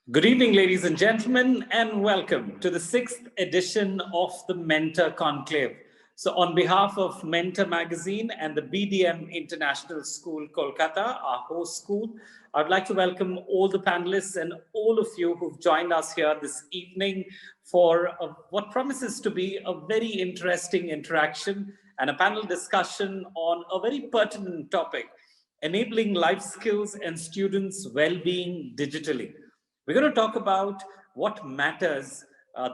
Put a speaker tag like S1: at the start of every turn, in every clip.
S1: Good evening, ladies and gentlemen, and welcome to the 6th edition of the Mentor Conclave. So on behalf of Mentor Magazine and the BDM International School, Kolkata, our host school, I'd like to welcome all the panelists and all of you who've joined us here this evening for what promises to be a very interesting interaction and a panel discussion on a very pertinent topic, enabling life skills and students' well-being digitally. We're going to talk about what matters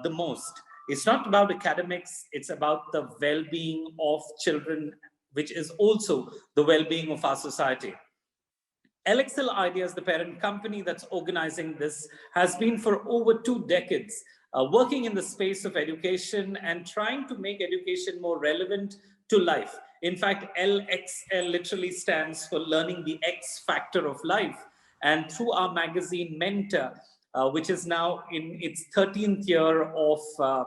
S1: the most. It's not about academics, it's about the well-being of children, which is also the well-being of our society. LXL Ideas, the parent company that's organizing this, has been for over 2 decades working in the space of education and trying to make education more relevant to life. In fact, LXL literally stands for learning the X factor of life. And through our magazine Mentor, which is now in its 13th year of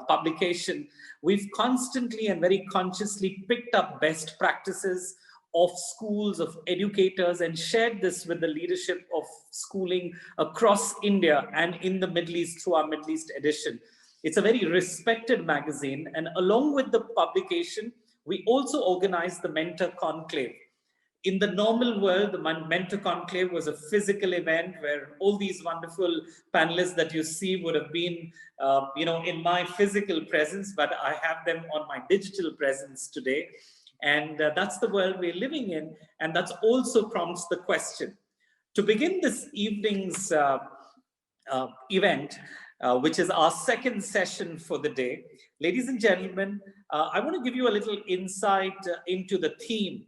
S1: publication, we've constantly and very consciously picked up best practices of schools, of educators, and shared this with the leadership of schooling across India and in the Middle East through our Middle East edition. It's a very respected magazine, and along with the publication, we also organized the Mentor Conclave. In the normal world, the Mentor Conclave was a physical event where all these wonderful panelists that you see would have been, in my physical presence, but I have them on my digital presence today. And that's the world we're living in. And that's also prompts the question. To begin this evening's event, which is our second session for the day, ladies and gentlemen, I want to give you a little insight into the theme.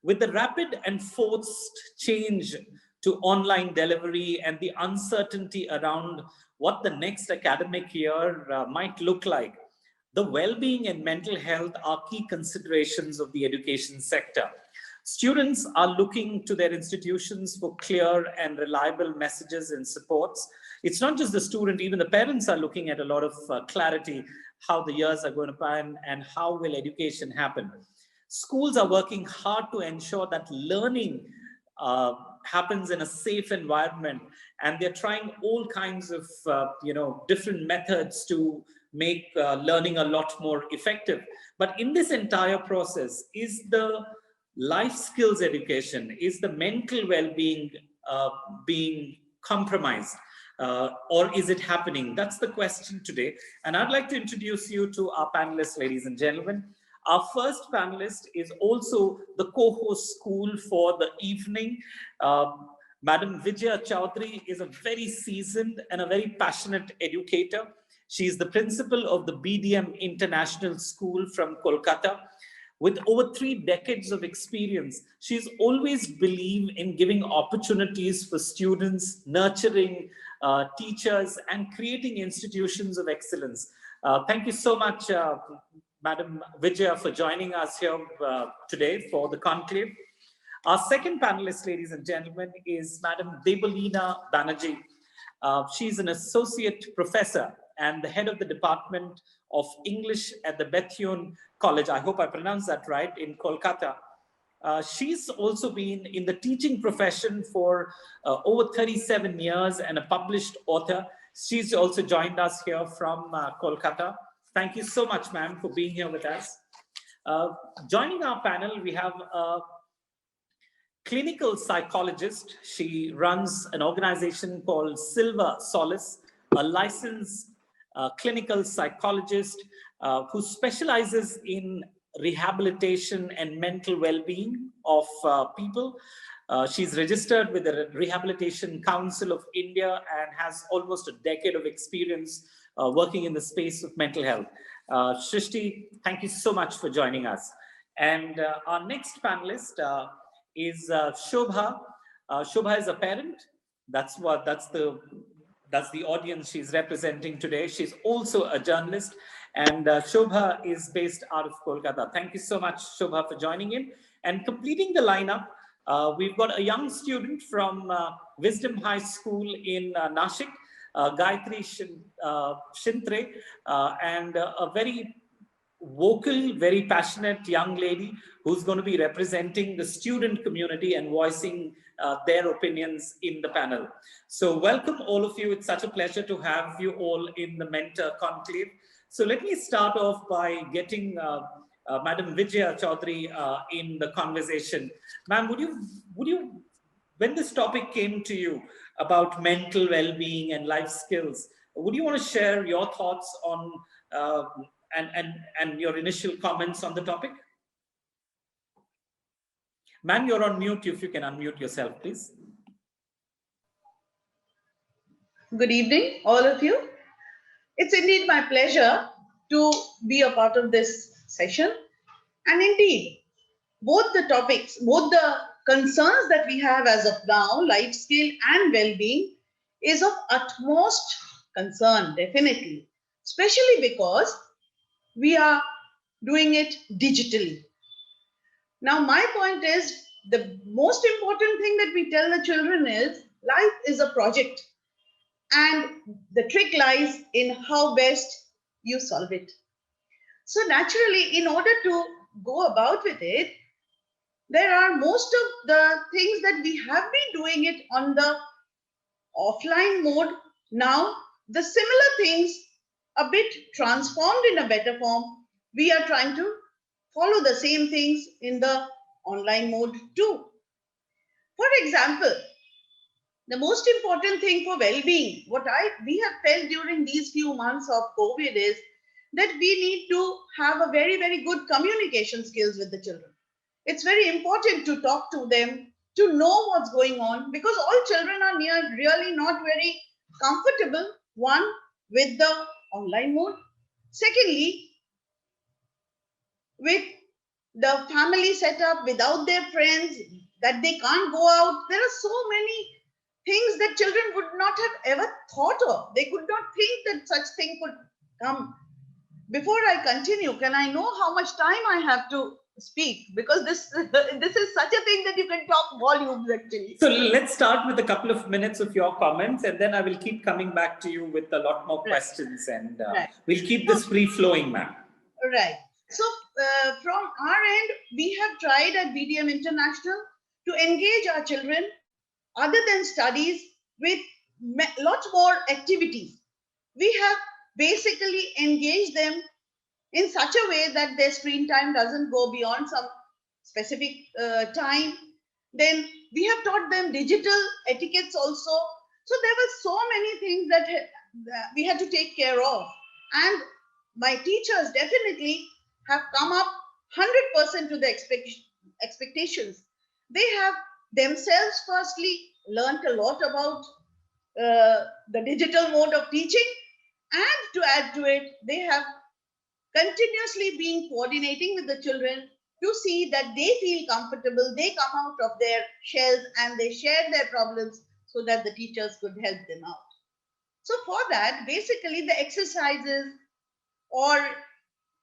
S1: With the rapid and forced change to online delivery and the uncertainty around what the next academic year might look like, the well-being and mental health are key considerations of the education sector. Students are looking to their institutions for clear and reliable messages and supports. It's not just the student, even the parents are looking at a lot of clarity, how the years are going to pan and how will education happen. Schools are working hard to ensure that learning happens in a safe environment, and they're trying all kinds of different methods to make learning a lot more effective. But in this entire process, is the life skills education, is the mental well-being being compromised? Or is it happening? That's the question today. And I'd like to introduce you to our panelists, ladies and gentlemen. Our first panelist is also the co-host school for the evening. Madam Vijaya Chaudhary is a very seasoned and a very passionate educator. She is the principal of the BDM International School from Kolkata. With over 3 decades of experience, she's always believed in giving opportunities for students, nurturing teachers, and creating institutions of excellence. Thank you so much, Madam Vijaya, for joining us here today for the conclave. Our second panelist, ladies and gentlemen, is Madam Debolina Banerjee. She's an associate professor and the head of the Department of English at the Bethune College. I hope I pronounced that right, in Kolkata. She's also been in the teaching profession for over 37 years and a published author. She's also joined us here from Kolkata. Thank you so much, ma'am, for being here with us. Joining our panel, we have a clinical psychologist. She runs an organization called Solace, a licensed clinical psychologist who specializes in rehabilitation and mental well-being of people. She's registered with the Rehabilitation Council of India and has almost a decade of experience working in the space of mental health. Srishti, thank you so much for joining us. And our next panelist is Shobha. Shobha is a parent. That's the audience she's representing today. She's also a journalist, and Shobha is based out of Kolkata. Thank you so much, Shobha, for joining in. And completing the lineup, we've got a young student from Wisdom High School in Nashik, Gayatri, Shintre, and a very vocal, very passionate young lady who's going to be representing the student community and voicing their opinions in the panel. So welcome all of you. It's such a pleasure to have you all in the Mentor Conclave. So let me start off by getting Madam Vijaya Chaudhary in the conversation. Ma'am, would you, when this topic came to you about mental well-being and life skills, would you want to share your thoughts on uh, and your initial comments on the topic? Ma'am, you're on mute. If you can unmute yourself, please.
S2: Good evening, all of you. It's indeed my pleasure to be a part of this session. And indeed, both the topics, both the concerns that we have as of now, life skill and well-being, is of utmost concern, definitely, especially because we are doing it digitally. Now, my point is the most important thing that we tell the children is life is a project, and the trick lies in how best you solve it. So naturally, in order to go about with it, there are most of the things that we have been doing it on the offline mode. Now, the similar things a bit transformed in a better form, we are trying to follow the same things in the online mode too. For example, the most important thing for well-being, what we have felt during these few months of COVID is that we need to have a very, very good communication skills with the children. It's very important to talk to them, to know what's going on, because all children are really not very comfortable, one, with the online mode. Secondly, with the family setup without their friends, that they can't go out. There are so many things that children would not have ever thought of. They could not think that such thing could come. Before I continue, can I know how much time I have to speak? Because this is such a thing that you can talk volumes actually.
S1: So let's start with a couple of minutes of your comments, and then I will keep coming back to you with a lot more questions, and we'll keep this free-flowing, ma'am.
S2: Right. So from our end, we have tried at BDM International to engage our children other than studies with lots more activities. We have basically engaged them in such a way that their screen time doesn't go beyond some specific time. Then we have taught them digital etiquettes also. So there were so many things that we had to take care of. And my teachers definitely have come up 100% to the expectations. They have themselves firstly learned a lot about the digital mode of teaching, and to add to it, they have continuously been coordinating with the children to see that they feel comfortable, they come out of their shells and they share their problems so that the teachers could help them out. So for that, basically the exercises or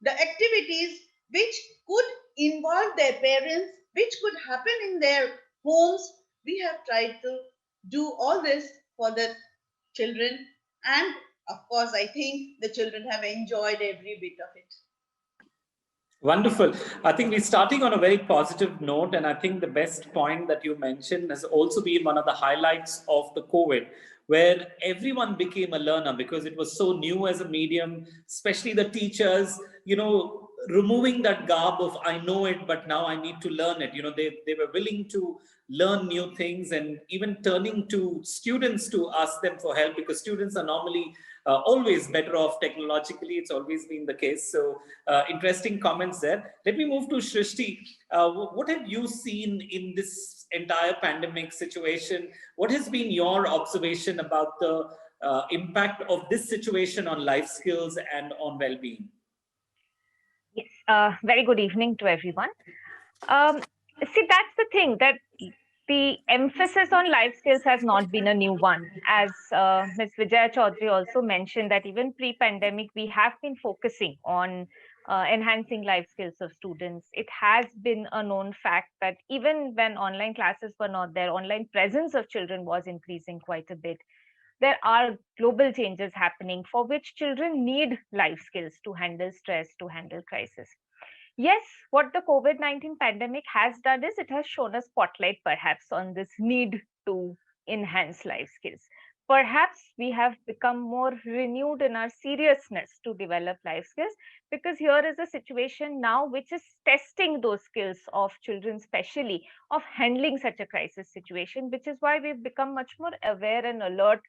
S2: the activities which could involve their parents, which could happen in their homes, we have tried to do all this for the children. And of course, I think the children have enjoyed every bit of it.
S1: Wonderful. I think we're starting on a very positive note, and I think the best point that you mentioned has also been one of the highlights of the COVID, where everyone became a learner because it was so new as a medium, especially the teachers, removing that garb of I know it, but now I need to learn it. They were willing to learn new things, and even turning to students to ask them for help, because students are normally always better off technologically. It's always been the case. So interesting comments there. Let me move to Srishti. What have you seen in this entire pandemic situation? What has been your observation about the impact of this situation on life skills and on well-being?
S3: Yes, very good evening to everyone. See, that's the thing, that the emphasis on life skills has not been a new one. As Ms. Vijaya Chaudhary also mentioned, that even pre-pandemic, we have been focusing on enhancing life skills of students. It has been a known fact that even when online classes were not there, online presence of children was increasing quite a bit. there are global changes happening for which children need life skills to handle stress, to handle crisis. Yes, what the COVID-19 pandemic has done is it has shown a spotlight perhaps on this need to enhance life skills. Perhaps we have become more renewed in our seriousness to develop life skills, because here is a situation now which is testing those skills of children, especially of handling such a crisis situation, which is why we've become much more aware and alert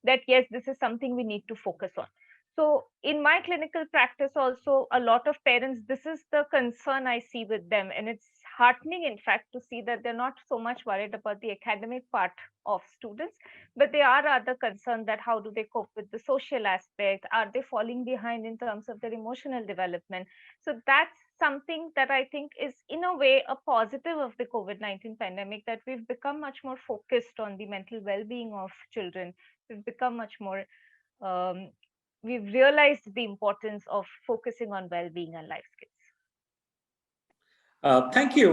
S3: that yes, this is something we need to focus on. So in my clinical practice also, a lot of parents, this is the concern I see with them. And it's heartening, in fact, to see that they're not so much worried about the academic part of students, but they are rather concerned that how do they cope with the social aspect? Are they falling behind in terms of their emotional development? So that's something that I think is in a way a positive of the COVID-19 pandemic, that we've become much more focused on the mental well-being of children. We've become much more um, we've realized the importance of focusing on well-being and life skills.
S1: Thank you,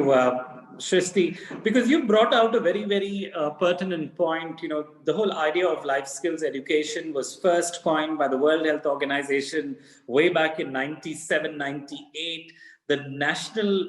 S1: Srishti, because you brought out a very, very pertinent point. You know, the whole idea of life skills education was first coined by the World Health Organization way back in 97, 98. The national,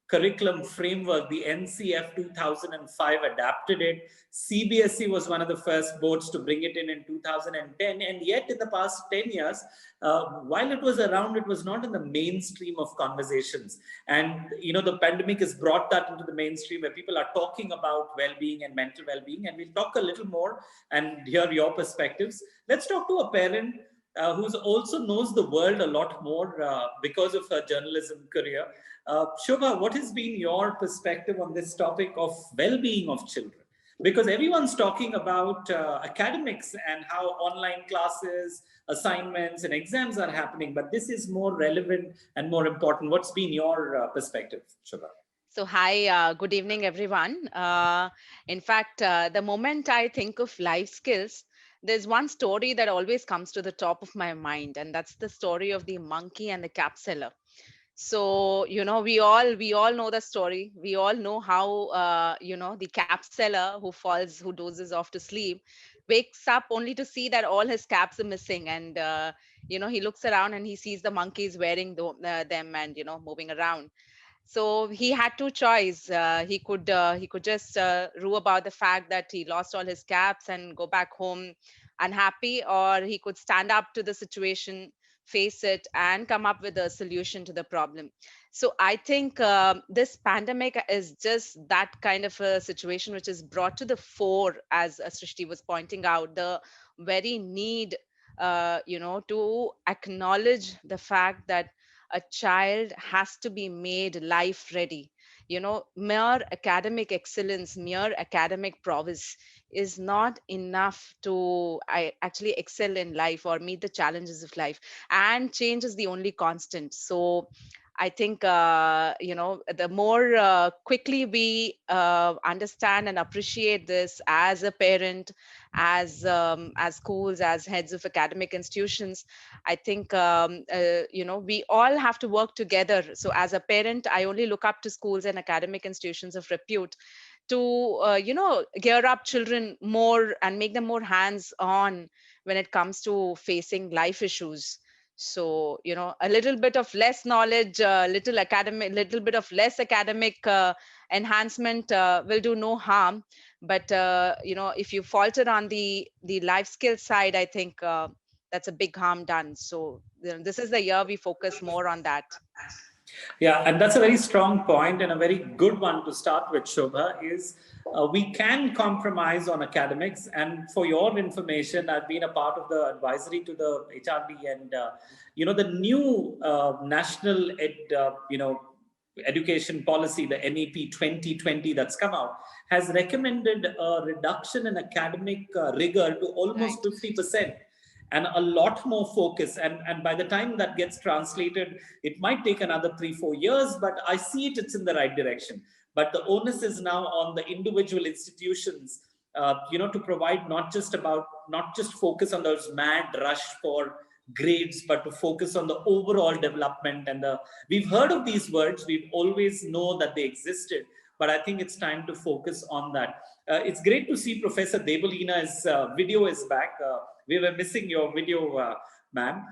S1: curriculum framework, the NCF 2005 adapted it. CBSE was one of the first boards to bring it in 2010. And yet in the past 10 years, while it was around, it was not in the mainstream of conversations. And, you know, the pandemic has brought that into the mainstream where people are talking about well-being and mental well-being. And we'll talk a little more and hear your perspectives. Let's talk to a parent who also knows the world a lot more because of her journalism career. Shobha, what has been your perspective on this topic of well-being of children? Because everyone's talking about academics and how online classes, assignments, and exams are happening, but this is more relevant and more important. What's been your perspective, Shobha?
S4: So, hi, good evening, everyone. In fact, the moment I think of life skills, there's one story that always comes to the top of my mind, and that's the story of the monkey and the cap seller. So, you know, we all know the story. We all know how, the cap seller who dozes off to sleep, wakes up only to see that all his caps are missing. And, he looks around and he sees the monkeys wearing them and, moving around. So he had two choice. He could just rue about the fact that he lost all his caps and go back home unhappy, or he could stand up to the situation, face it, and come up with a solution to the problem. So I think this pandemic is just that kind of a situation which is brought to the fore, as Srishti was pointing out, the very need, to acknowledge the fact that a child has to be made life ready. Mere academic excellence, mere academic prowess is not enough to actually excel in life or meet the challenges of life. And change is the only constant. So I think, the more quickly we understand and appreciate this as a parent, as schools, as heads of academic institutions, I think, we all have to work together. So as a parent, I only look up to schools and academic institutions of repute to, gear up children more and make them more hands-on when it comes to facing life issues. So, a little bit of less knowledge, little bit of less academic enhancement will do no harm. But, if you falter on the life skill side, I think that's a big harm done. So, this is the year we focus more on that.
S1: Yeah, and that's a very strong point and a very good one to start with, Shobha, is we can compromise on academics. And for your information, I've been a part of the advisory to the HRD and, the new national education policy, the NEP 2020 that's come out, has recommended a reduction in academic rigor to almost 50%. And a lot more focus. And by the time that gets translated, it might take another 3-4 years, but I see it's in the right direction. But the onus is now on the individual institutions, to provide not just focus on those mad rush for grades, but to focus on the overall development. And we've heard of these words, we've always know that they existed, but I think it's time to focus on that. It's great to see Professor Debolina's video is back. We were missing your video, ma'am.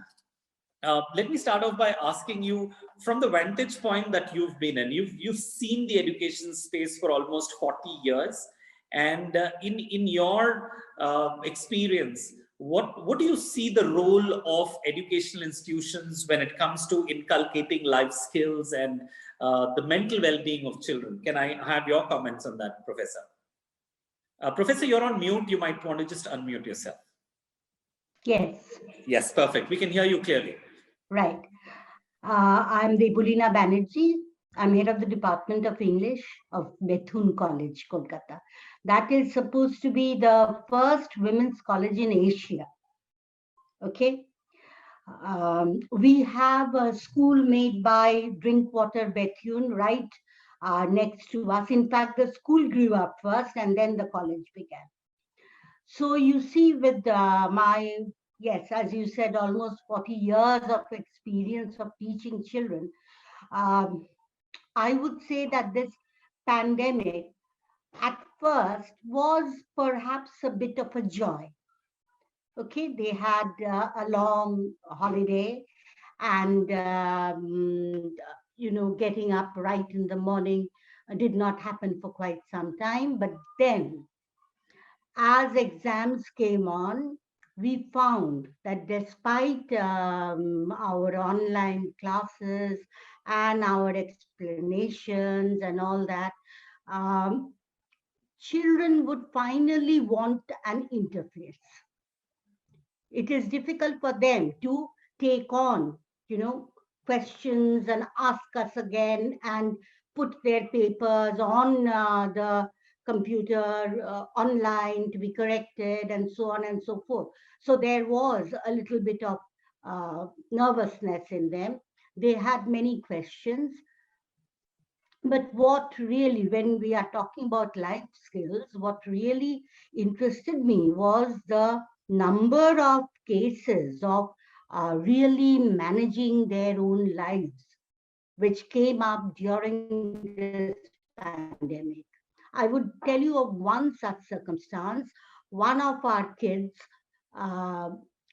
S1: Let me start off by asking you, from the vantage point that you've been in, you've seen the education space for almost 40 years. And in your experience, what do you see the role of educational institutions when it comes to inculcating life skills and the mental well-being of children? Can I have your comments on that, Professor? Professor, you're on mute. You might want to just unmute yourself.
S5: Yes.
S1: Yes, perfect. We can hear you clearly.
S5: Right. I'm Debolina Banerjee. I'm head of the Department of English of Bethune College, Kolkata. That is supposed to be the first women's college in Asia. Okay. We have a school made by Drinkwater Bethune right next to us. In fact, the school grew up first and then the college began. So you see with yes, as you said, almost 40 years of experience of teaching children, I would say that this pandemic at first was perhaps a bit of a joy. Okay, they had a long holiday and, getting up right in the morning did not happen for quite some time. But then as exams came on, we found that despite our online classes and our explanations and all that, children would finally want an interface. It is difficult for them to take on, questions and ask us again and put their papers on the computer online to be corrected and so on and so forth. So there was a little bit of nervousness in them. They had many questions. But what really, when we are talking about life skills, what really interested me was the number of cases of really managing their own lives, which came up during this pandemic. I would tell you of one such circumstance. One of our kids,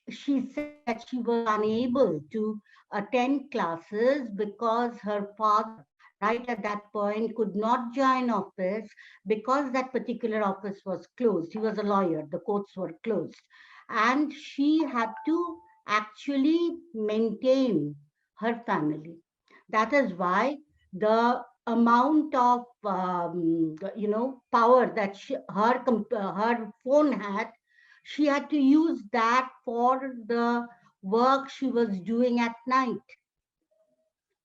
S5: she said she was unable to attend classes because her father, right at that point, could not join office because that particular office was closed. He was a lawyer, the courts were closed. And she had to actually maintain her family. That is why the amount of power that her phone had, she had to use that for the work she was doing at night.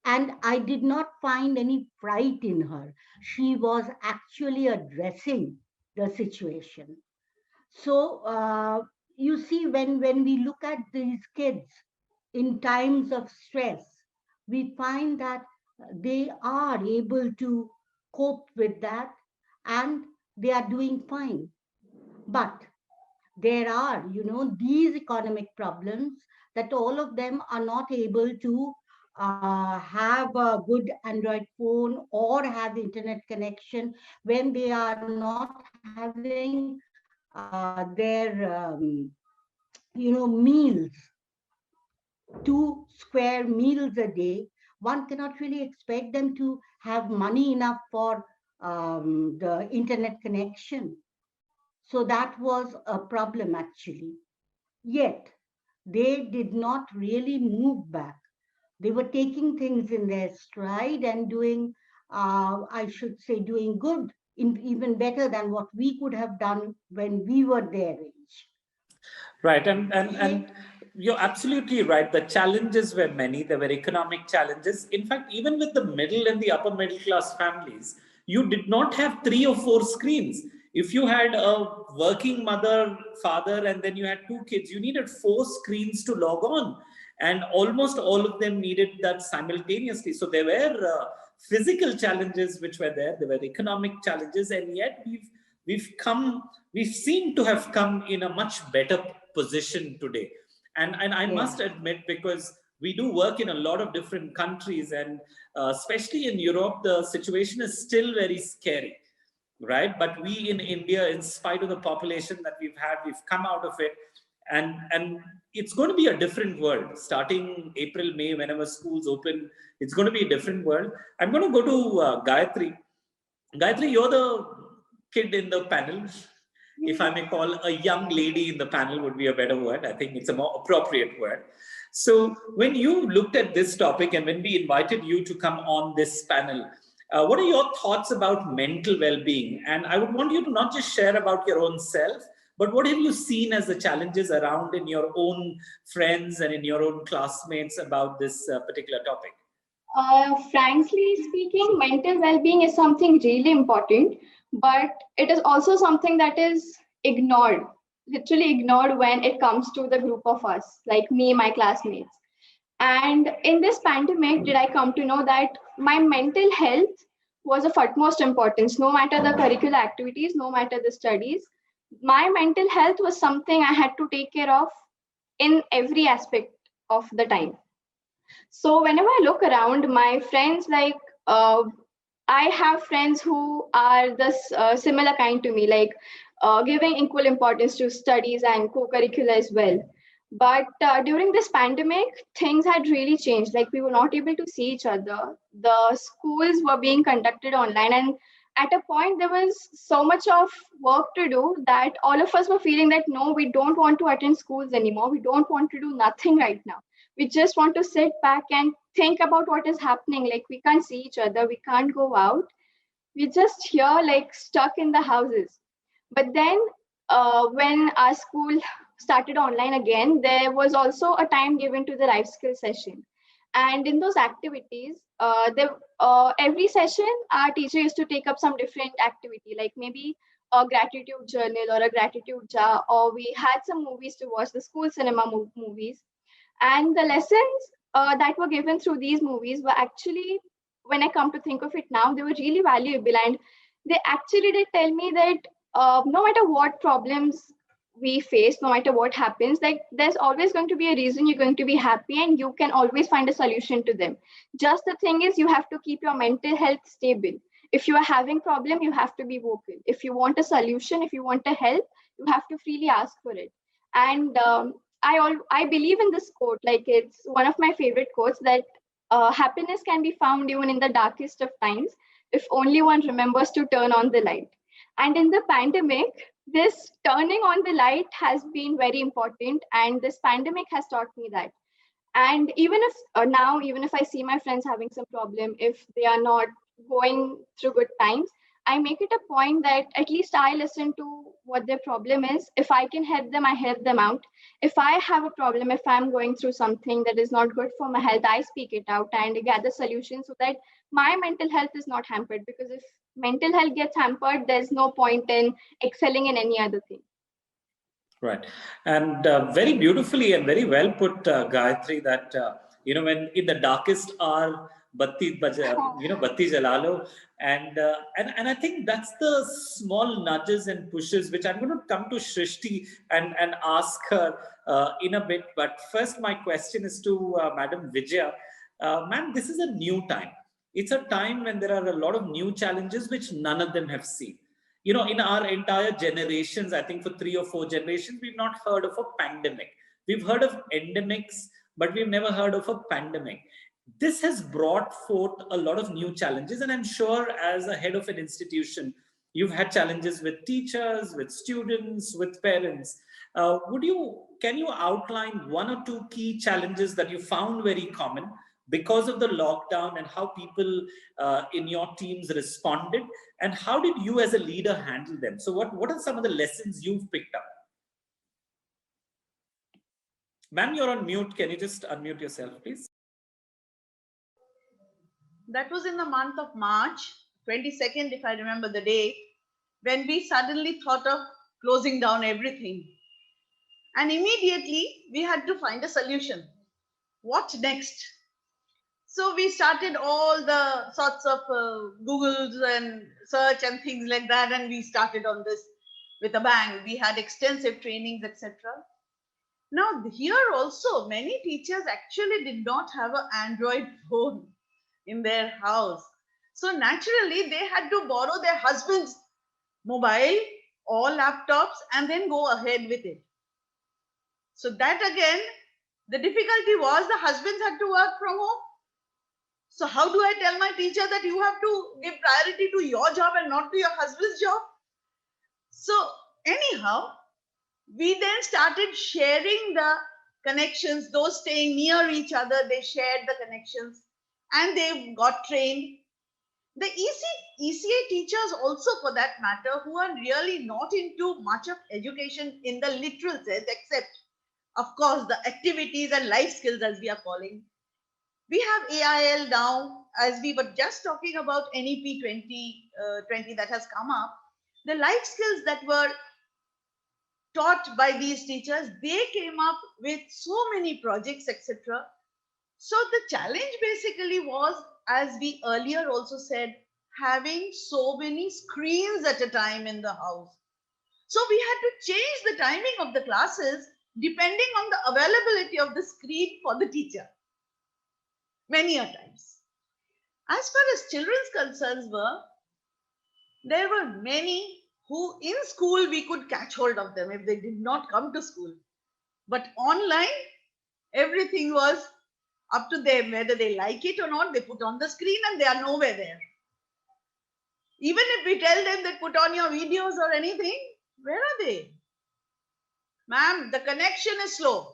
S5: And I did not find any fright in her. She was actually addressing the situation. So you see, when we look at these kids in times of stress, we find that they are able to cope with that and they are doing fine. But there are, these economic problems that all of them are not able to have a good Android phone or have internet connection when they are not having their, meals, 2 square meals a day. One cannot really expect them to have money enough for the internet connection. So that was a problem actually. Yet, they did not really move back. They were taking things in their stride and doing, I should say, doing good, even better than what we could have done when we were their age.
S1: Right, and you're absolutely right. The challenges were many. There were economic challenges. In fact, even with the middle and the upper middle class families, you did not have 3 or 4 screens. If you had a working mother, father, and then you had 2 kids, you needed 4 screens to log on. And almost all of them needed that simultaneously. So there were physical challenges which were there. There were economic challenges, and yet we've seemed to have come in a much better position today. And I must admit, because we do work in a lot of different countries, and especially in Europe, the situation is still very scary. right? But we in India, in spite of the population that we've had, we've come out of it. And it's going to be a different world starting April, May, whenever schools open. It's going to be a different world. I'm going to go to Gayatri. Gayatri, you're the kid in the panel. If I may call a young lady in the panel would be a better word. I think it's a more appropriate word. So when you looked at this topic and when we invited you to come on this panel, what are your thoughts about mental well-being? And I would want you to not just share about your own self, but what have you seen as the challenges around in your own friends and in your own classmates about this particular topic?
S6: Frankly speaking, mental well-being is something really important, but it is also something that is ignored, literally ignored when it comes to the group of us, like me, my classmates. And in this pandemic, did I come to know that my mental health was of utmost importance, no matter the curricular activities, no matter the studies. My mental health was something I had to take care of in every aspect of the time. So whenever I look around, my friends, like I have friends who are this similar kind to me, like giving equal importance to studies and co-curricular as well. But during this pandemic, things had really changed. Like we were not able to see each other. The schools were being conducted online, and at a point there was so much of work to do that all of us were feeling that no, we don't want to attend schools anymore. We don't want to do nothing right now. We just want to sit back and think about what is happening. Like we can't see each other, we can't go out, we're just here like stuck in the houses. But then when our school started online again, there was also a time given to the life skill session. And in those activities, every session our teacher used to take up some different activity, like maybe a gratitude journal or a gratitude jar, or we had some movies to watch, the school cinema movies. And the lessons that were given through these movies were actually, when I come to think of it now, they were really valuable. And they actually did tell me that no matter what problems we face, no matter what happens, like there's always going to be a reason you're going to be happy, and you can always find a solution to them. Just the thing is, you have to keep your mental health stable. If you are having problem, you have to be vocal. If you want a solution, if you want a help, you have to freely ask for it. And I believe in this quote, like it's one of my favorite quotes, that happiness can be found even in the darkest of times if only one remembers to turn on the light. And in the pandemic, this turning on the light has been very important, and this pandemic has taught me that. And even if now, even if I see my friends having some problem, if they are not going through good times, I make it a point that at least I listen to what their problem is. If I can help them, I help them out. If I have a problem, if I'm going through something that is not good for my health, I speak it out and gather solutions so that my mental health is not hampered. Because if mental health gets hampered, there's no point in excelling in any other thing.
S1: Right. And very beautifully and very well put, Gayatri, that, when in the darkest hour, batti jalalo. And I think that's the small nudges and pushes, which I'm going to come to Srishti and ask her in a bit. But first, my question is to Madam Vijaya. Ma'am, this is a new time. It's a time when there are a lot of new challenges, which none of them have seen. In our entire generations, I think for 3 or 4 generations, we've not heard of a pandemic. We've heard of endemics, but we've never heard of a pandemic. This has brought forth a lot of new challenges. And I'm sure as a head of an institution, you've had challenges with teachers, with students, with parents. Can you outline 1 or 2 key challenges that you found very common because of the lockdown, and how people in your teams responded, and how did you as a leader handle them? So what are some of the lessons you've picked up? Ma'am, you're on mute. Can you just unmute yourself, please?
S2: That was in the month of March, 22nd, if I remember the day, when we suddenly thought of closing down everything. And immediately we had to find a solution. What next? So we started all the sorts of Googles and search and things like that, and we started on this with a bang. We had extensive trainings, etc. Now here also, many teachers actually did not have an Android phone in their house. So naturally, they had to borrow their husbands' mobile or laptops and then go ahead with it. So that again, the difficulty was the husbands had to work from home. So how do I tell my teacher that you have to give priority to your job and not to your husband's job? So anyhow, we then started sharing the connections. Those staying near each other, they shared the connections and they got trained. The ECA teachers also, for that matter, who are really not into much of education in the literal sense, except, of course, the activities and life skills as we are calling. We have AIL now, as we were just talking about NEP 2020 that has come up. The life skills that were taught by these teachers, they came up with so many projects, etc. So the challenge basically was, as we earlier also said, having so many screens at a time in the house. So we had to change the timing of the classes depending on the availability of the screen for the teacher. Many a times. As far as children's concerns were, there were many who in school we could catch hold of them if they did not come to school. But online, everything was up to them, whether they like it or not. They put on the screen and they are nowhere there. Even if we tell them that put on your videos or anything, where are they? Ma'am, the connection is slow.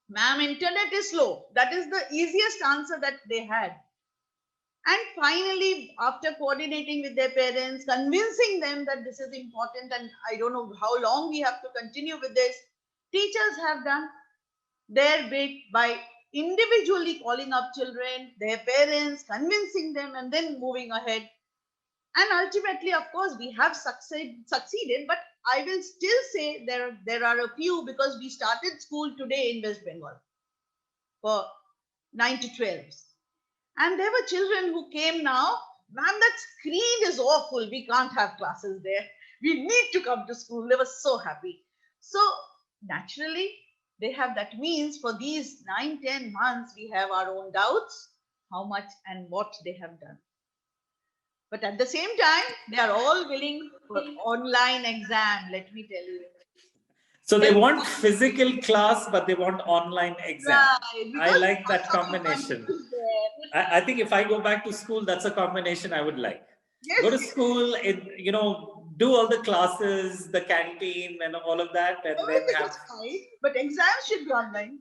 S2: Ma'am, internet is slow. That is the easiest answer that they had. And finally, after coordinating with their parents, convincing them that this is important and I don't know how long we have to continue with this, teachers have done their bit by individually calling up children, their parents, convincing them and then moving ahead. And ultimately, of course, we have succeeded, but I will still say there are a few, because we started school today in West Bengal for 9 to 12s. And there were children who came now, ma'am, that screen is awful. We can't have classes there. We need to come to school. They were so happy. So naturally, they have that means for these 9-10 months, we have our own doubts, how much and what they have done. But at the same time, they are all willing for online exam, let me tell you.
S1: So they want physical class, but they want online exam.
S2: Right,
S1: I like that combination. I think if I go back to school, that's a combination I would like.
S2: Yes.
S1: Go to school, do all the classes, the canteen and all of that. And then have...
S2: fine, but exams should be online.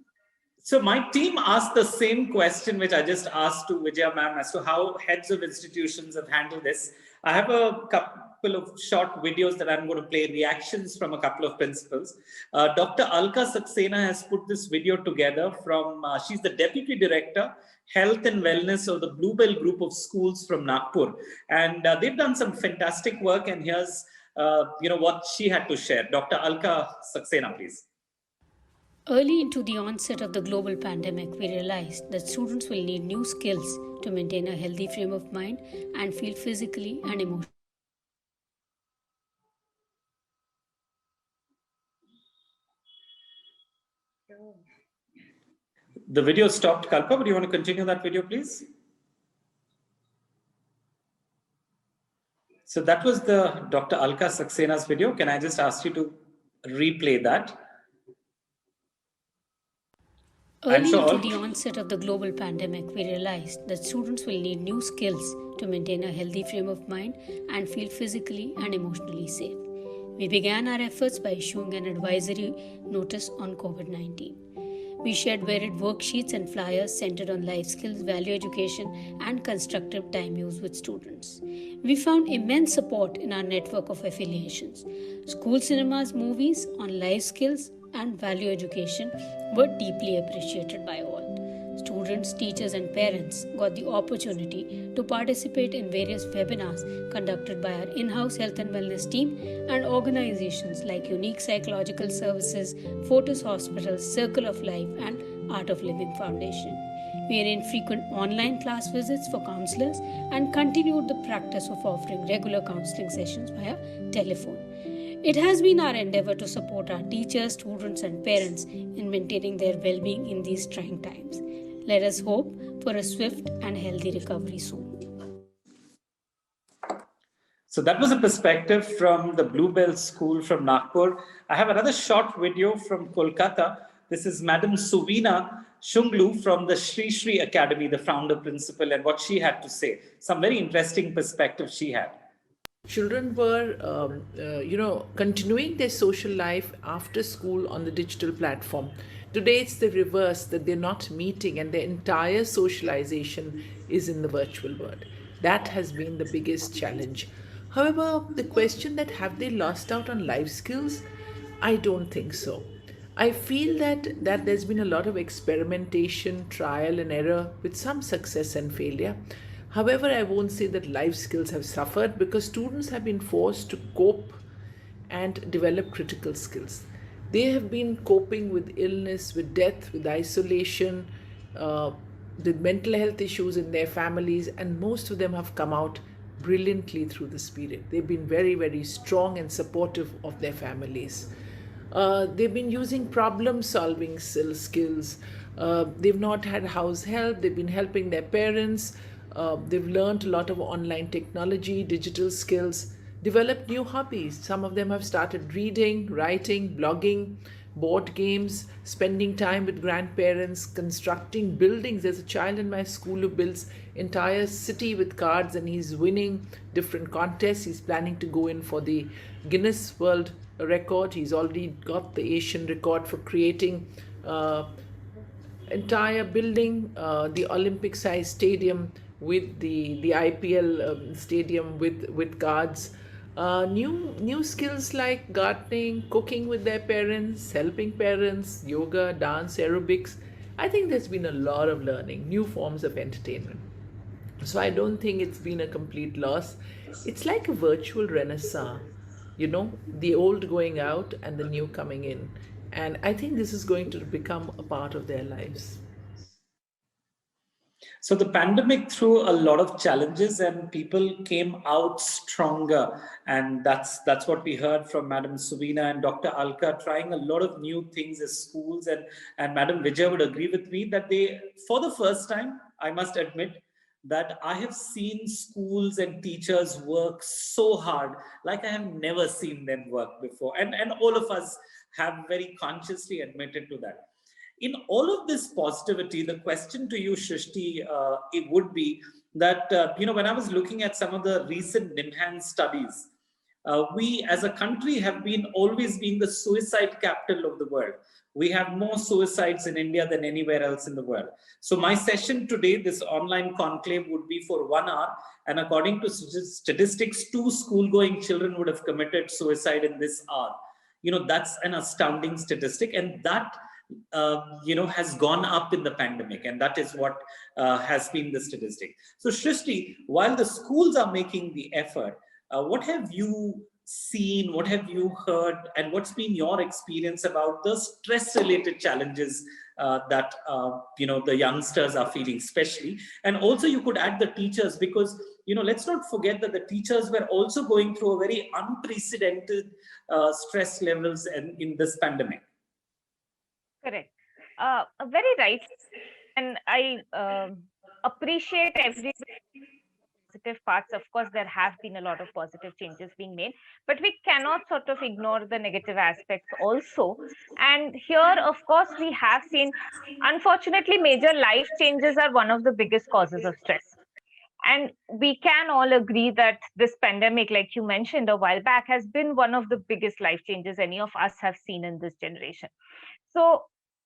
S1: So my team asked the same question, which I just asked to Vijaya ma'am, as to how heads of institutions have handled this. I have a couple of short videos that I'm going to play, reactions from a couple of principals. Dr. Alka Saxena has put this video together from, she's the Deputy Director, Health and Wellness of the Bluebell Group of Schools from Nagpur. And they've done some fantastic work. And here's, what she had to share. Dr. Alka Saxena, please.
S7: Early into the onset of the global pandemic, we realized that students will need new skills to maintain a healthy frame of mind and feel physically and emotionally.
S1: The video stopped, Kalpa, but do you want to continue that video, please? So that was the Dr. Alka Saxena's video. Can I just ask you to replay that?
S7: Early into the onset of the global pandemic, we realized that students will need new skills to maintain a healthy frame of mind and feel physically and emotionally safe. We began our efforts by issuing an advisory notice on COVID-19. We shared varied worksheets and flyers centered on life skills, value education, and constructive time use with students. We found immense support in our network of affiliations. School cinemas, movies on life skills, and value education were deeply appreciated by all. Students, teachers, and parents got the opportunity to participate in various webinars conducted by our in-house health and wellness team and organizations like Unique Psychological Services, Fortis Hospitals, Circle of Life, and Art of Living Foundation. We arranged frequent online class visits for counselors and continued the practice of offering regular counseling sessions via telephone. It has been our endeavor to support our teachers, students, and parents in maintaining their well-being in these trying times. Let us hope for a swift and healthy recovery soon.
S1: So that was a perspective from the Bluebell School from Nagpur. I have another short video from Kolkata. This is Madam Suvina Shunglu from the Srishti Academy, the founder principal, and what she had to say. Some very interesting perspective she had.
S8: Children were, continuing their social life after school on the digital platform. Today it's the reverse, that they're not meeting and their entire socialization is in the virtual world. That has been the biggest challenge. However, the question that have they lost out on life skills? I don't think so. I feel that there's been a lot of experimentation, trial and error with some success and failure. However, I won't say that life skills have suffered because students have been forced to cope and develop critical skills. They have been coping with illness, with death, with isolation, uh, with mental health issues in their families, and most of them have come out brilliantly through this period. They've been very, very strong and supportive of their families. They've been using problem solving skills. They've not had house help, they've been helping their parents. They've learned a lot of online technology, digital skills, developed new hobbies. Some of them have started reading, writing, blogging, board games, spending time with grandparents, constructing buildings. There's a child in my school who builds entire city with cards and he's winning different contests. He's planning to go in for the Guinness World Record. He's already got the Asian record for creating entire building, the Olympic size stadium with the IPL stadium with cards. New skills like gardening, cooking with their parents, helping parents, yoga, dance, aerobics. I think there's been a lot of learning, new forms of entertainment. So I don't think it's been a complete loss. It's like a virtual renaissance, the old going out and the new coming in. And I think this is going to become a part of their lives.
S1: So the pandemic threw a lot of challenges and people came out stronger. And that's what we heard from Madam Subina and Dr. Alka, trying a lot of new things as schools. And Madam Vijay would agree with me that they, for the first time, I must admit, that I have seen schools and teachers work so hard, like I have never seen them work before. And all of us have very consciously admitted to that. In all of this positivity, the question to you, Srishti, it would be that, when I was looking at some of the recent NIMHANS studies, we as a country have been always been the suicide capital of the world. We have more suicides in India than anywhere else in the world. So my session today, this online conclave, would be for 1 hour. And according to statistics, 2 school-going children would have committed suicide in this hour. That's an astounding statistic. And that has gone up in the pandemic, and that is what has been the statistic. So Srishti, while the schools are making the effort, what have you seen, what have you heard, and what's been your experience about the stress-related challenges that the youngsters are feeling, especially? And also you could add the teachers, because let's not forget that the teachers were also going through a very unprecedented stress levels in this pandemic.
S3: Correct. Very right. And I appreciate every positive parts. Of course, there have been a lot of positive changes being made, but we cannot sort of ignore the negative aspects also. And here, of course, we have seen, unfortunately, major life changes are one of the biggest causes of stress. And we can all agree that this pandemic, like you mentioned a while back, has been one of the biggest life changes any of us have seen in this generation. So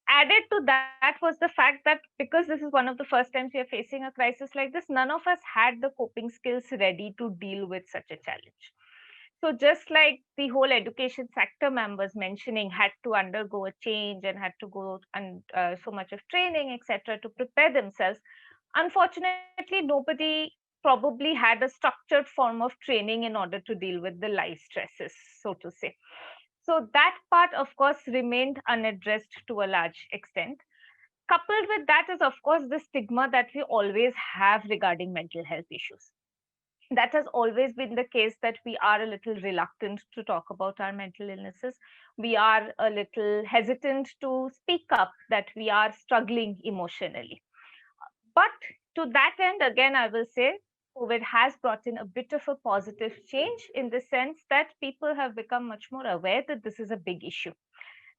S3: added to that was the fact that because this is one of the first times we are facing a crisis like this, none of us had the coping skills ready to deal with such a challenge. So just like the whole education sector members mentioning had to undergo a change and had to go and so much of training, etc., to prepare themselves, unfortunately, nobody probably had a structured form of training in order to deal with the life stresses, so to say. So that part, of course, remained unaddressed to a large extent. Coupled with that is, of course, the stigma that we always have regarding mental health issues. That has always been the case, that we are a little reluctant to talk about our mental illnesses. We are a little hesitant to speak up that we are struggling emotionally. But to that end, again, I will say COVID has brought in a bit of a positive change in the sense that people have become much more aware that this is a big issue.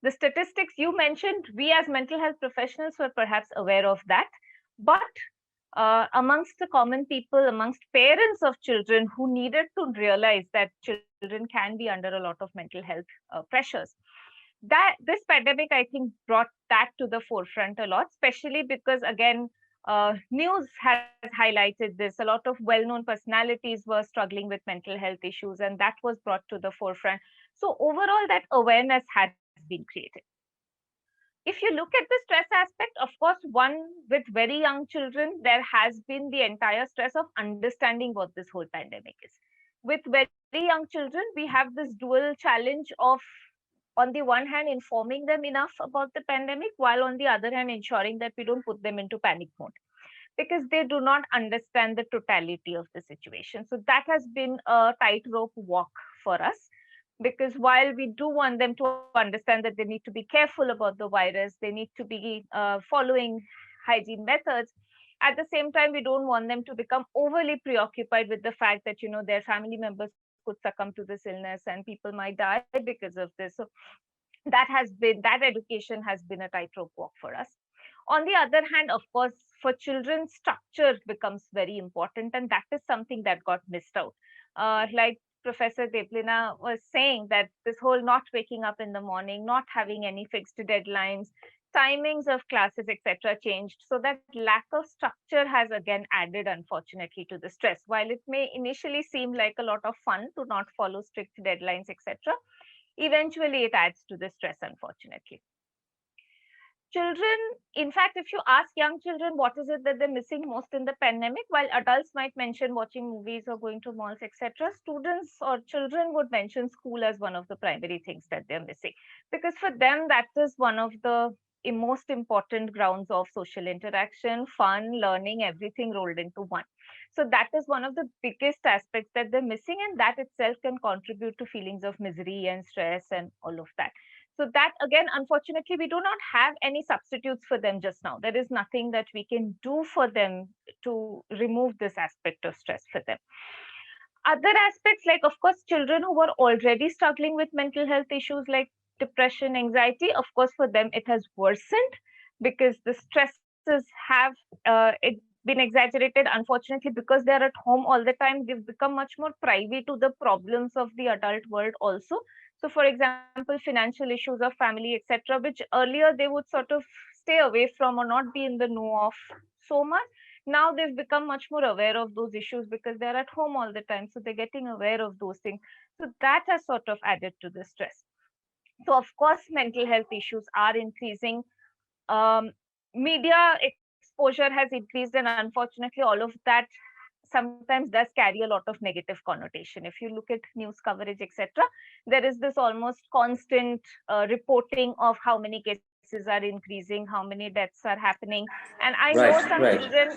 S3: The statistics you mentioned, we as mental health professionals were perhaps aware of that, but amongst the common people, amongst parents of children who needed to realize that children can be under a lot of mental health pressures, that this pandemic, I think, brought that to the forefront a lot, especially because, again, news has highlighted this. A lot of well-known personalities were struggling with mental health issues, and that was brought to the forefront. So overall, that awareness has been created. If you look at the stress aspect, of course, one with very young children, there has been the entire stress of understanding what this whole pandemic is. With very young children, we have this dual challenge of, on the one hand, informing them enough about the pandemic, while on the other hand, ensuring that we don't put them into panic mode because they do not understand the totality of the situation. So that has been a tightrope walk for us, because while we do want them to understand that they need to be careful about the virus, they need to be following hygiene methods, at the same time, we don't want them to become overly preoccupied with the fact that, their family members could succumb to this illness and people might die because of this. So that education has been a tightrope walk for us. On the other hand, of course, for children, structure becomes very important, and that is something that got missed out. Like Professor Debolina was saying, that this whole not waking up in the morning, not having any fixed deadlines, timings of classes, etc., changed. So that lack of structure has again added, unfortunately, to the stress. While it may initially seem like a lot of fun to not follow strict deadlines, etc., eventually it adds to the stress, unfortunately. Children, in fact, if you ask young children what is it that they're missing most in the pandemic, while adults might mention watching movies or going to malls, etc., students or children would mention school as one of the primary things that they're missing. Because for them, that is one of the most important grounds of social interaction, fun, learning, everything rolled into one. So that is one of the biggest aspects that they're missing, and that itself can contribute to feelings of misery and stress and all of that. So that, again, unfortunately, we do not have any substitutes for them just now. There is nothing that we can do for them to remove this aspect of stress for them. Other aspects, like, of course, children who were already struggling with mental health issues like depression, anxiety, of course, for them, it has worsened because the stresses have been exaggerated. Unfortunately, because they're at home all the time, they've become much more privy to the problems of the adult world also. So, for example, financial issues of family, etc., which earlier they would sort of stay away from or not be in the know of so much. Now they've become much more aware of those issues because they're at home all the time. So they're getting aware of those things. So that has sort of added to the stress. So, of course, mental health issues are increasing. Media exposure has increased, and unfortunately, all of that sometimes does carry a lot of negative connotation. If you look at news coverage, etc., there is this almost constant reporting of how many cases are increasing, how many deaths are happening. And I know some children,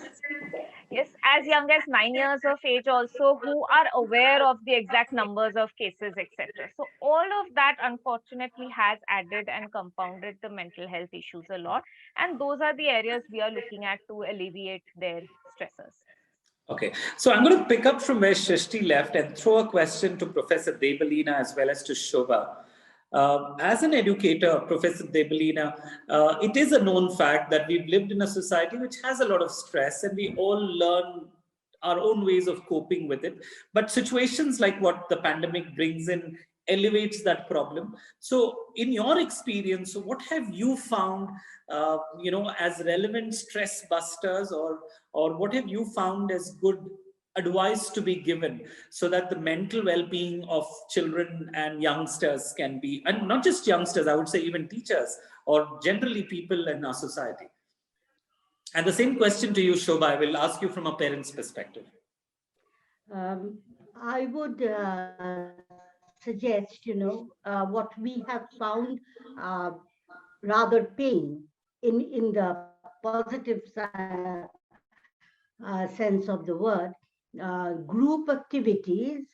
S3: yes, as young as 9 years of age also, who are aware of the exact numbers of cases, etc. So all of that, unfortunately, has added and compounded the mental health issues a lot. And those are the areas we are looking at to alleviate their stressors.
S1: Okay, so I'm going to pick up from where Srishti left and throw a question to Professor Debolina as well as to Shobha. As an educator, Professor Debolina, it is a known fact that we've lived in a society which has a lot of stress, and we all learn our own ways of coping with it. But situations like what the pandemic brings in elevates that problem. So in your experience, what have you found, as relevant stress busters, or what have you found as good advice to be given so that the mental well-being of children and youngsters can be, and not just youngsters, I would say even teachers or generally people in our society? And the same question to you, Shobha, I will ask you from a parent's perspective.
S5: I would suggest, what we have found rather pain in the positive sense of the word, group activities.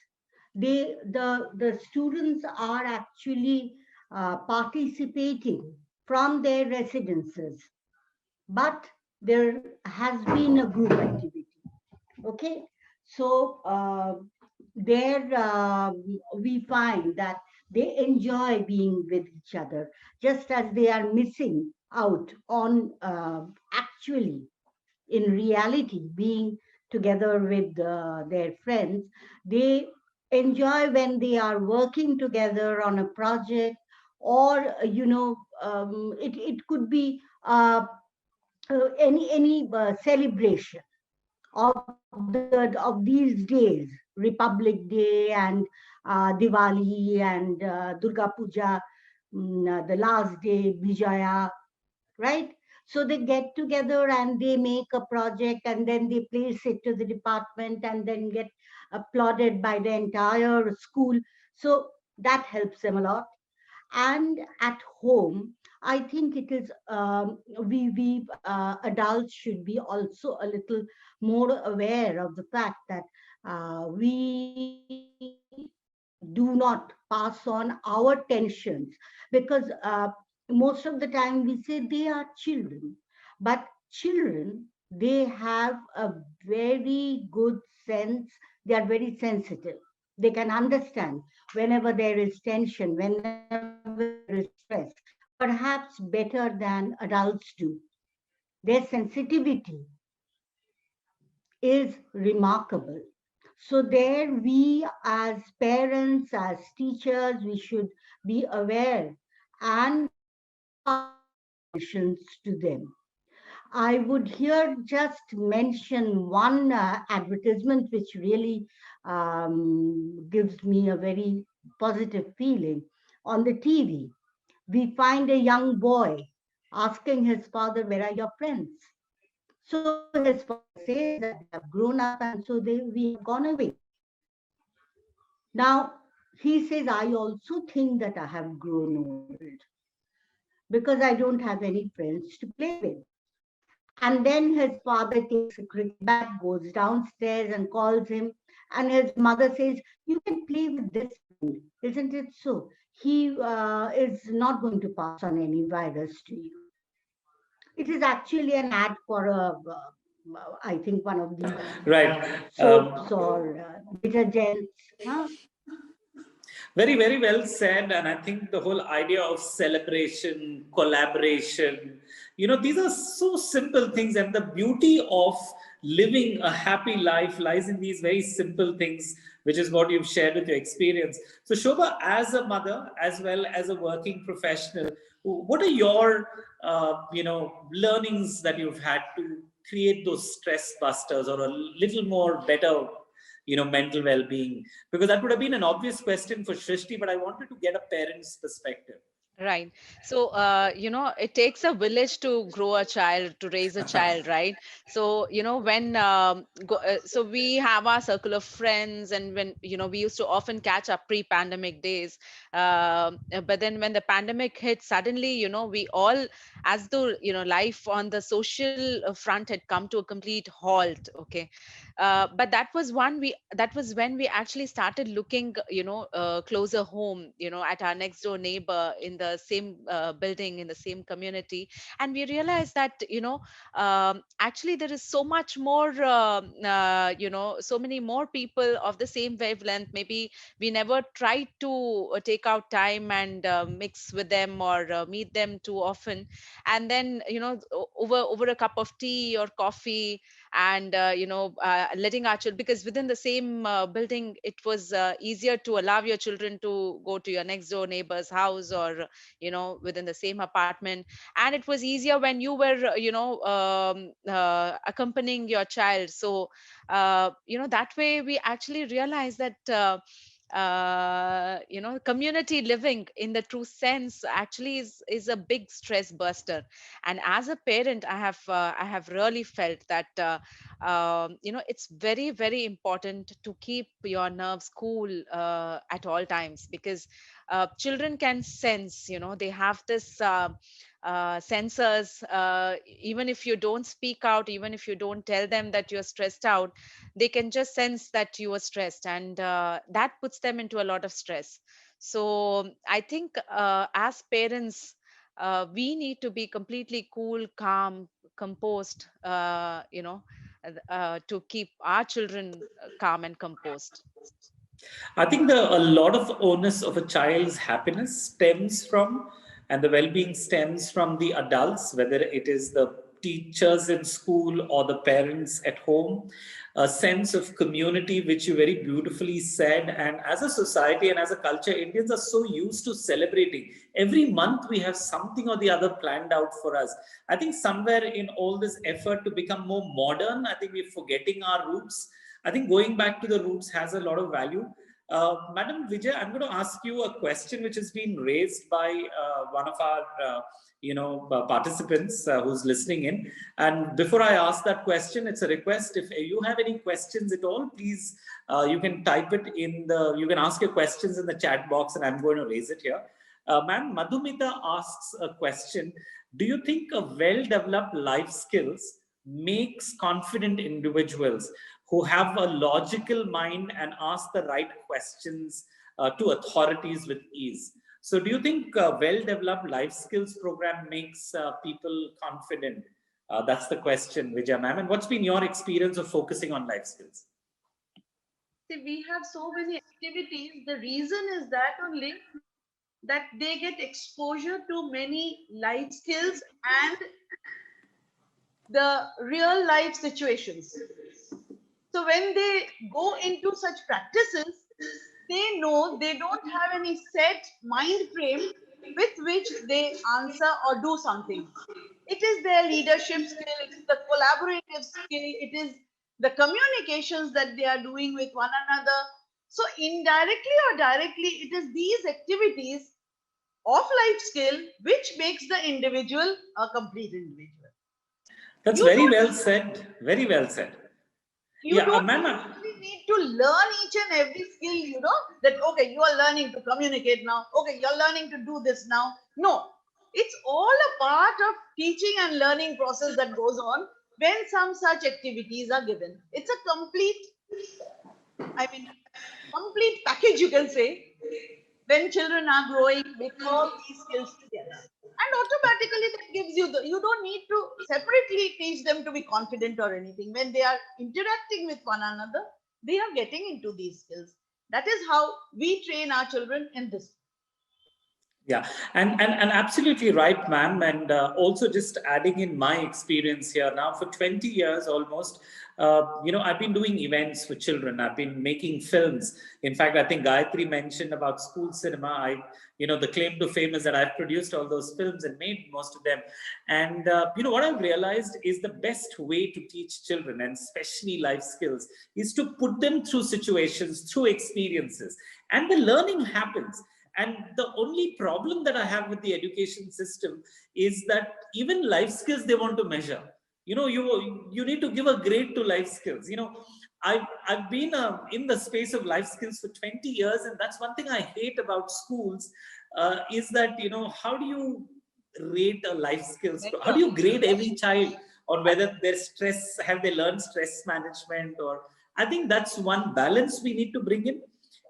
S5: The students are actually participating from their residences, but there has been a group activity. Okay, So there we find that they enjoy being with each other, just as they are missing out on actually, in reality, being together with their friends. They enjoy when they are working together on a project, or it could be any celebration of these days, Republic Day and Diwali and Durga Puja, the last day, Vijaya, right? So they get together and they make a project, and then they place it to the department and then get applauded by the entire school. So that helps them a lot. And at home, I think it is we adults should be also a little more aware of the fact that we do not pass on our tensions, because most of the time we say they are children, but children, they have a very good sense. They are very sensitive. They can understand whenever there is tension, whenever there is stress, perhaps better than adults do. Their sensitivity is remarkable. So there we, as parents, as teachers, we should be aware and solutions to them. I would here just mention one advertisement which really gives me a very positive feeling. On the TV, we find a young boy asking his father, "Where are your friends?" So his father says that they have grown up and so we have gone away. Now, he says, "I also think that I have grown old because I don't have any friends to play with." And then his father takes a cricket bat, goes downstairs and calls him. And his mother says, "You can play with this friend, isn't it so? He is not going to pass on any virus to you." It is actually an ad for I think one of these
S1: Right.
S5: soaps or detergents. Huh?
S1: Very, very well said. And I think the whole idea of celebration, collaboration, these are so simple things. And the beauty of living a happy life lies in these very simple things, which is what you've shared with your experience. So, Shobha, as a mother, as well as a working professional, what are your, learnings that you've had to create those stress busters or a little more better mental well-being? Because that would have been an obvious question for Srishti, but I wanted to get a parent's perspective.
S4: Right. So, it takes a village to grow a child, to raise a child, right? So, when, so we have our circle of friends, and when, we used to often catch up pre-pandemic days. But then when the pandemic hit, suddenly, we all, as though, life on the social front had come to a complete halt. Okay. But that was when we actually started looking, closer home, at our next door neighbor in the same building, in the same community. And we realized that, actually there is so much more, so many more people of the same wavelength. Maybe we never tried to take out time and mix with them or meet them too often. And then, over a cup of tea or coffee, and letting our children, because within the same building, it was easier to allow your children to go to your next door neighbor's house, or within the same apartment. And it was easier when you were accompanying your child. So that way we actually realized that community living in the true sense actually is a big stress buster. And as a parent, I have really felt that it's very, very important to keep your nerves cool at all times, because children can sense, they have this sensors. Even if you don't speak out, even if you don't tell them that you're stressed out, they can just sense that you are stressed, and that puts them into a lot of stress. So I think, as parents, we need to be completely cool, calm, composed, to keep our children calm and composed?
S1: I think a lot of onus of a child's happiness stems from, and the well-being stems from the adults, whether it is the teachers in school or the parents at home, a sense of community, which you very beautifully said. And as a society and as a culture, Indians are so used to celebrating. Every month we have something or the other planned out for us. I think somewhere in all this effort to become more modern, I think we're forgetting our roots. I think going back to the roots has a lot of value. Madam Vijay, I'm going to ask you a question which has been raised by one of our, participants who's listening in. And before I ask that question, it's a request. If you have any questions at all, please, you can type it you can ask your questions in the chat box, and I'm going to raise it here. Ma'am, Madhumita asks a question. Do you think a well-developed life skills makes confident individuals who have a logical mind and ask the right questions to authorities with ease? So do you think a well-developed life skills program makes people confident? That's the question, Vijay ma'am. And what's been your experience of focusing on life skills?
S2: See, we have so many activities. The reason is that only that they get exposure to many life skills and the real life situations. So when they go into such practices, they know they don't have any set mind frame with which they answer or do something. It is their leadership skill, it is the collaborative skill, it is the communications that they are doing with one another. So indirectly or directly, it is these activities of life skill which makes the individual a complete individual.
S1: That's very well said. Very well said.
S2: You don't really need to learn each and every skill, that, okay, you are learning to communicate now. Okay, you're learning to do this now. No, it's all a part of teaching and learning process that goes on when some such activities are given. It's a complete package, you can say, when children are growing with all these skills together. And automatically that gives you don't need to separately teach them to be confident or anything. When they are interacting with one another, they are getting into these skills. That is how we train our children in this.
S1: Yeah, and absolutely right, ma'am. And also just adding in my experience here now for 20 years almost, I've been doing events for children. I've been making films. In fact, I think Gayatri mentioned about school cinema. The claim to fame is that I've produced all those films and made most of them. And, what I've realized is the best way to teach children, and especially life skills, is to put them through situations, through experiences, and the learning happens. And the only problem that I have with the education system is that even life skills they want to measure. You need to give a grade to life skills. I've been in the space of life skills for 20 years, and that's one thing I hate about schools is that, how do you rate a life skills? How do you grade every child on whether have they learned stress management? Or I think that's one balance we need to bring in.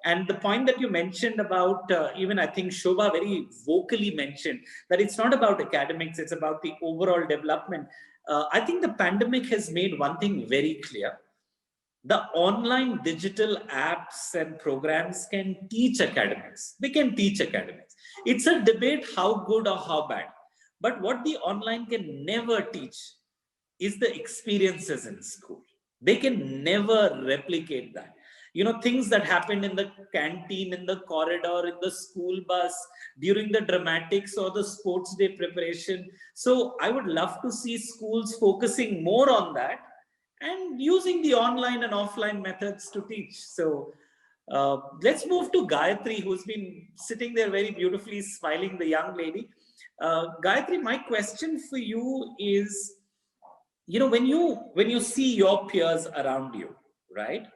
S1: And the point that you mentioned about, even I think Shobha very vocally mentioned, that it's not about academics, it's about the overall development. I think the pandemic has made one thing very clear. The online digital apps and programs can teach academics. They can teach academics. It's a debate how good or how bad. But what the online can never teach is the experiences in school. They can never replicate that. Things that happened in the canteen, in the corridor, in the school bus, during the dramatics or the sports day preparation. So I would love to see schools focusing more on that and using the online and offline methods to teach. So let's move to Gayatri, who's been sitting there very beautifully smiling, the young lady. Gayatri, my question for you is, when you see your peers around you, right?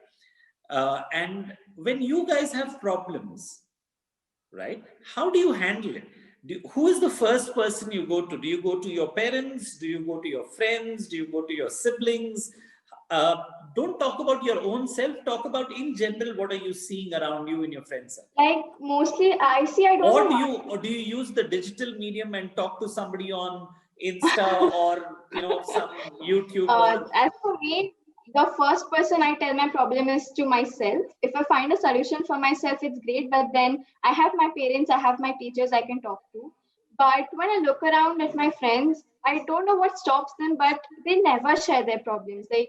S1: And when you guys have problems, right, how do you handle it? Who is the first person you go to? Do you go to your parents? Do you go to your friends? Do you go to your siblings? Don't talk about your own self. Talk about in general, what are you seeing around you in your friends?
S6: Like mostly I don't know.
S1: Or do you use the digital medium and talk to somebody on Insta or some YouTube?
S6: As for me, the first person I tell my problem is to myself. If I find a solution for myself, it's great. But then I have my parents, I have my teachers I can talk to. But when I look around at my friends, I don't know what stops them, but they never share their problems. Like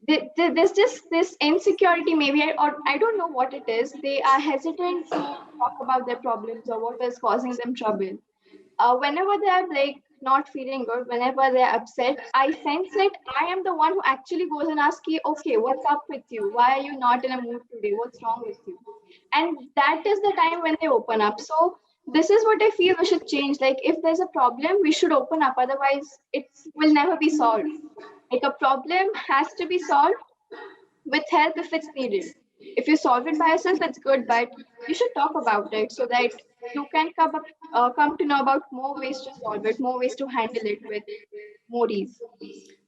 S6: there's just this insecurity, maybe, or I don't know what it is. They are hesitant to talk about their problems or what is causing them trouble. Whenever they are like not feeling good, whenever they're upset, I sense that I am the one who actually goes and asks you, okay, what's up with you? Why are you not in a mood today? What's wrong with you? And that is the time when they open up. So this is what I feel we should change. Like if there's a problem, we should open up. Otherwise, it will never be solved. Like a problem has to be solved with help if it's needed. If you solve it by yourself, it's good, but you should talk about it so that you can come to know about more ways to solve it, more ways to handle it with more ease.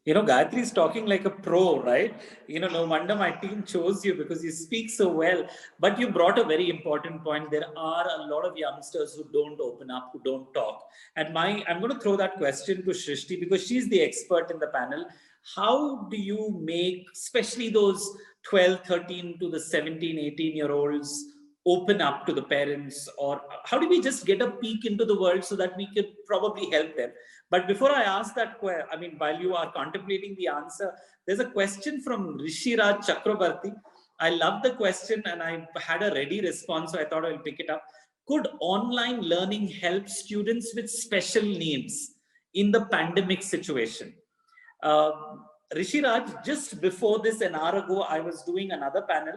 S1: Gayatri is talking like a pro, right? No wonder my team chose you because you speak so well. But you brought a very important point. There are a lot of youngsters who don't open up, who don't talk. And I'm going to throw that question to Srishti because she's the expert in the panel. How do you make, especially those 12, 13 to the 17, 18-year-olds, open up to the parents? Or how do we just get a peek into the world so that we could probably help them? But before I ask that, while you are contemplating the answer, there's a question from Rishiraj Chakrabarti. I love the question and I had a ready response, so I thought I'll pick it up. Could online learning help students with special needs in the pandemic situation? Rishiraj, just before this, an hour ago, I was doing another panel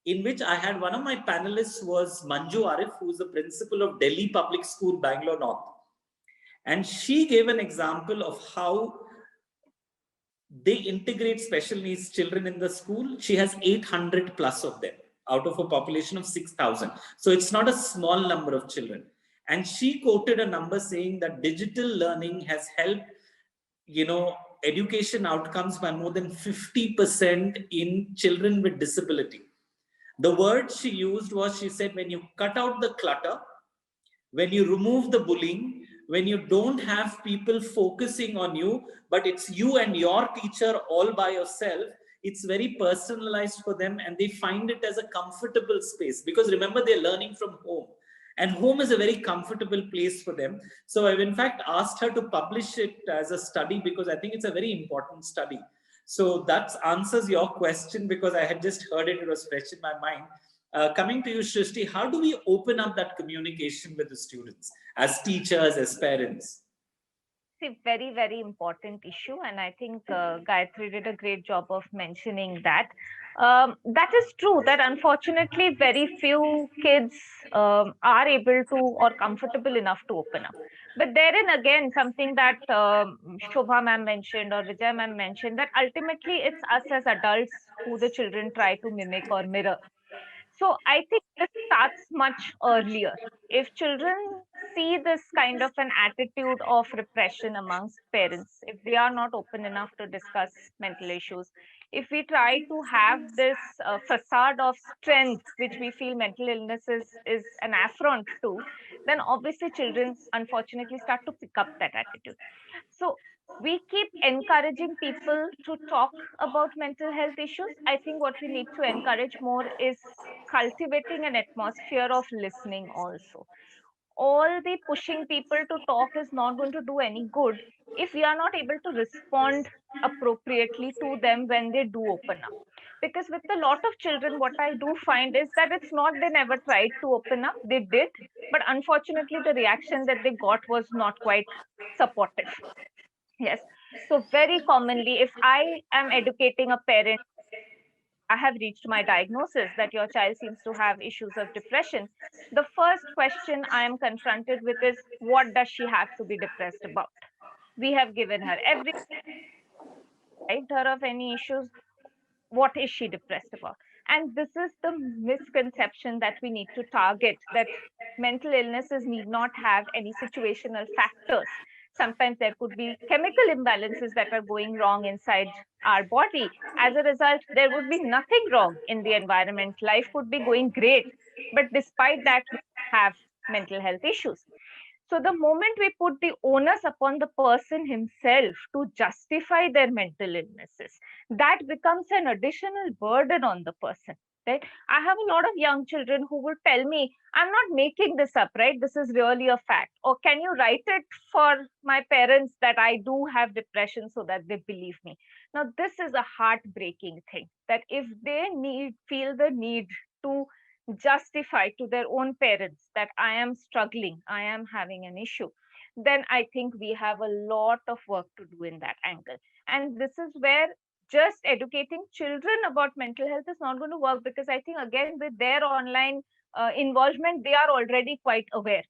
S1: in which I had one of my panelists was Manju Arif, who's the principal of Delhi Public School, Bangalore North. And she gave an example of how they integrate special needs children in the school. She has 800 plus of them out of a population of 6,000. So it's not a small number of children. And she quoted a number saying that digital learning has helped, education outcomes by more than 50% in children with disability. The word she used was, she said, when you cut out the clutter, when you remove the bullying, when you don't have people focusing on you, but it's you and your teacher all by yourself, it's very personalized for them and they find it as a comfortable space because remember, they're learning from home. And home is a very comfortable place for them. So I've in fact asked her to publish it as a study because I think it's a very important study. So that answers your question because I had just heard it, it was fresh in my mind. Coming to you, Srishti, how do we open up that communication with the students as teachers, as parents?
S3: It's a very, very important issue. And I think Gayatri did a great job of mentioning that. That is true that unfortunately very few kids are able to or comfortable enough to open up. But therein again, something that Shobha ma'am mentioned or Vijaya ma'am mentioned, that ultimately it's us as adults who the children try to mimic or mirror. So I think this starts much earlier. If children see this kind of an attitude of repression amongst parents, if they are not open enough to discuss mental issues, if we try to have this facade of strength, which we feel mental illness is an affront to, then obviously children unfortunately start to pick up that attitude. So we keep encouraging people to talk about mental health issues. I think what we need to encourage more is cultivating an atmosphere of listening also. All the pushing people to talk is not going to do any good if we are not able to respond appropriately to them when they do open up. Because with a lot of children, what I do find is that it's not they never tried to open up, they did, but unfortunately, the reaction that they got was not quite supportive. Yes. So very commonly, if I am educating a parent, I have reached my diagnosis that your child seems to have issues of depression. The first question I am confronted with is, what does she have to be depressed about? We have given her every right her of any issues. What is she depressed about? And this is the misconception that we need to target, that mental illnesses need not have any situational factors. Sometimes there could be chemical imbalances that are going wrong inside our body. As a result, there would be nothing wrong in the environment. Life could be going great. But despite that, we have mental health issues. So the moment we put the onus upon the person himself to justify their mental illnesses, that becomes an additional burden on the person. Right? I have a lot of young children who will tell me, I'm not making this up, right? This is really a fact. Or can you write it for my parents that I do have depression so that they believe me? Now, this is a heartbreaking thing, that if they feel the need to justify to their own parents that I am struggling, I am having an issue, then I think we have a lot of work to do in that angle. And this is where just educating children about mental health is not going to work, because I think, again, with their online involvement, they are already quite aware.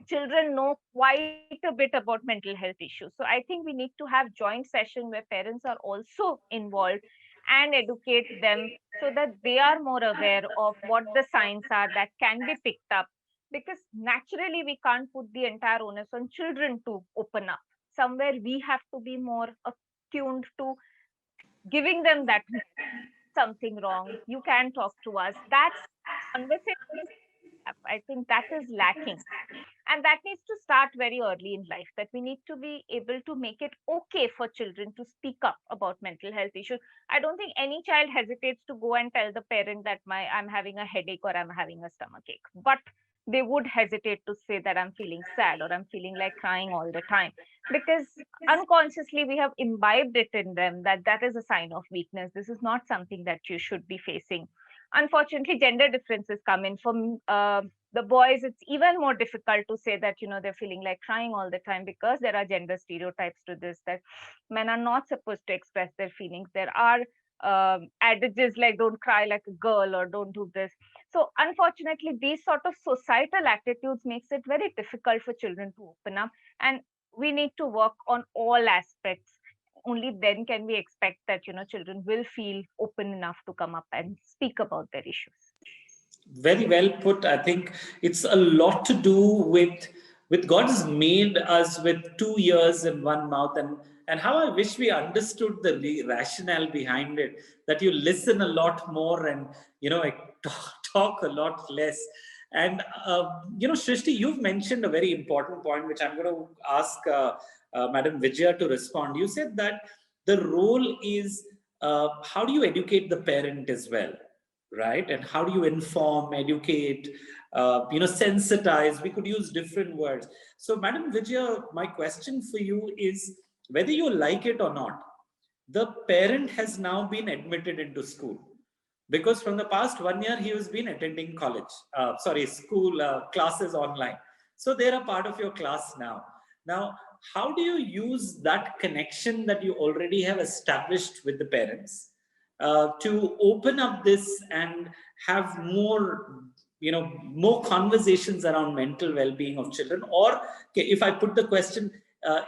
S3: Children know quite a bit about mental health issues. So I think we need to have joint sessions where parents are also involved and educate them, so that they are more aware of what the signs are that can be picked up. Because naturally, we can't put the entire onus on children to open up. Somewhere we have to be more attuned to giving them that something wrong. You can talk to us. That's conversation. I think that is lacking. And that needs to start very early in life, that we need to be able to make it okay for children to speak up about mental health issues. I don't think any child hesitates to go and tell the parent that I'm having a headache or I'm having a stomach ache. But they would hesitate to say that I'm feeling sad or I'm feeling like crying all the time, because unconsciously we have imbibed it in them that that is a sign of weakness. This is not something that you should be facing. Unfortunately, gender differences come in. From the boys, it's even more difficult to say that they're feeling like crying all the time, because there are gender stereotypes to this, that men are not supposed to express their feelings. There are adages like don't cry like a girl or don't do this. So unfortunately, these sort of societal attitudes makes it very difficult for children to open up, and we need to work on all aspects. Only then can we expect that children will feel open enough to come up and speak about their issues.
S1: Very well put. I think it's a lot to do with God has made us with two ears and one mouth, and how I wish we understood the rationale behind it. That you listen a lot more and like talk a lot less. And Srishti, you've mentioned a very important point, which I'm going to ask Madam Vijaya to respond. You said that the role is how do you educate the parent as well, right? And how do you inform, educate, sensitize? We could use different words. So, Madam Vijaya, my question for you is, whether you like it or not, the parent has now been admitted into school, because from the past 1 year he has been attending school classes online. So they're a part of your class now. How do you use that connection that you already have established with the parents to open up this and have more conversations around mental well-being of children? Or, okay, if I put the question,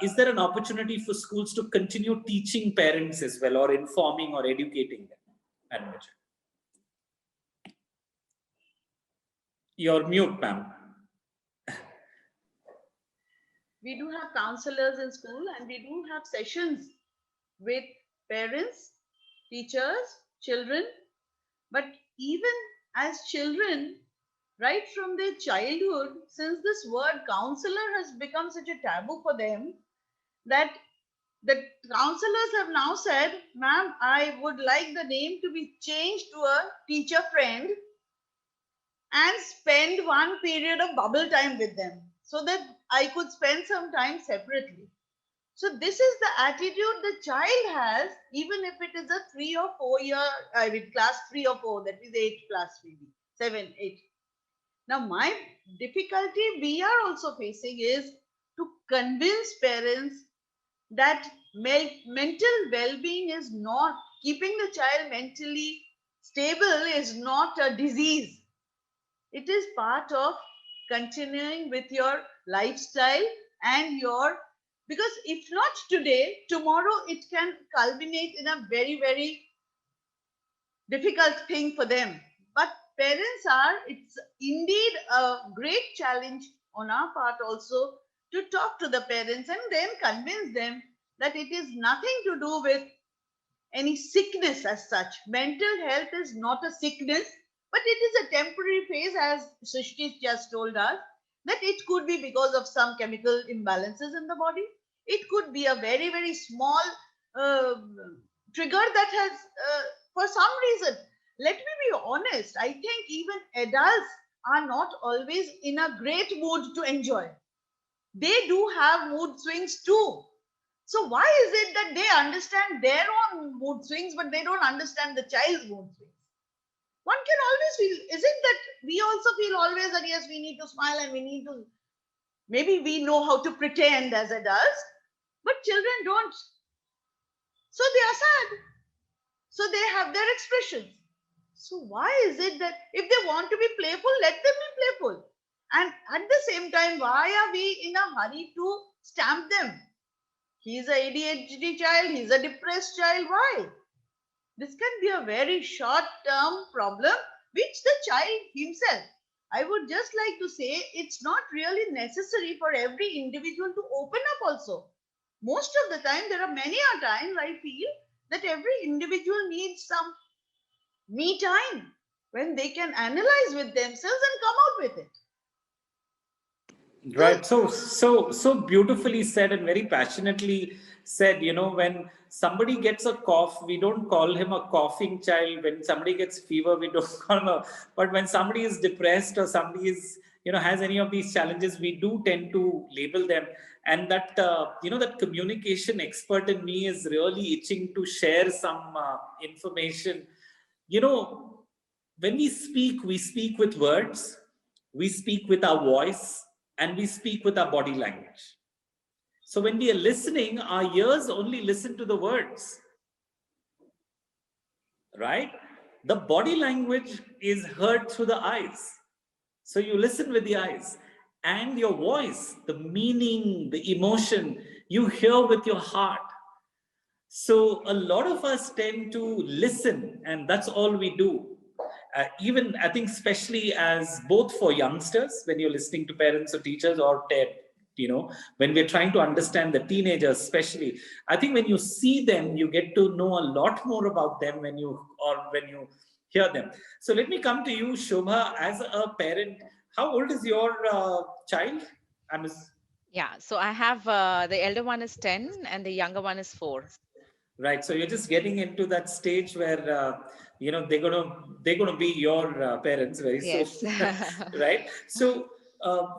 S1: is there an opportunity for schools to continue teaching parents as well, or informing or educating them? Madam Vijay. You're mute, ma'am.
S2: We do have counselors in school, and we do have sessions with parents, teachers, children. But even as children, right from their childhood, since this word counselor has become such a taboo for them, that the counselors have now said, ma'am, I would like the name to be changed to a teacher friend and spend one period of bubble time with them so that I could spend some time separately. So this is the attitude the child has, even if it is a 3 or 4 year, class 3 or 4, that is 8 plus maybe, 7, 8. Now my difficulty we are also facing is to convince parents that mental well-being is not, keeping the child mentally stable is not a disease. It is part of continuing with your lifestyle and your, because if not today, tomorrow it can culminate in a very, very difficult thing for them. But parents are, it's indeed a great challenge on our part also to talk to the parents and then convince them that it is nothing to do with any sickness as such. Mental health is not a sickness, but it is a temporary phase, as Srishti just told us, that it could be because of some chemical imbalances in the body. It could be a very, very small uh, trigger that has, for some reason, let me be honest, I think even adults are not always in a great mood to enjoy. They do have mood swings too. So why is it that they understand their own mood swings, but they don't understand the child's mood swings? One can always feel, is it that we also feel always that yes, we need to smile and we need to, maybe we know how to pretend as adults, but children don't. So they are sad. So they have their expressions. So why is it that if they want to be playful, let them be playful? And at the same time, why are we in a hurry to stamp them? He's a ADHD child, he's a depressed child. Why? This can be a very short-term problem which the child himself. I would just like to say it's not really necessary for every individual to open up also. Most of the time, there are many a times I feel that every individual needs some me time when they can analyze with themselves and come out with it.
S1: Right. So beautifully said and very passionately said. When somebody gets a cough, we don't call him a coughing child. When somebody gets fever, we don't call him but when somebody is depressed or somebody is, has any of these challenges, we do tend to label them. And that, that communication expert in me is really itching to share some information. When we speak with words, we speak with our voice, and we speak with our body language. So when we are listening, our ears only listen to the words, right? The body language is heard through the eyes. So you listen with the eyes, and your voice, the meaning, the emotion, you hear with your heart. So a lot of us tend to listen, and that's all we do. Even I think, especially as both for youngsters, when you're listening to parents or teachers, or when we're trying to understand the teenagers, especially, I think when you see them, you get to know a lot more about them when you hear them. So let me come to you, Shobha, as a parent. How old is your child?
S4: Yeah, so I have the elder one is 10 and the younger one is 4.
S1: Right. So you're just getting into that stage where they're gonna be your parents very soon,
S4: Yes.
S1: right? So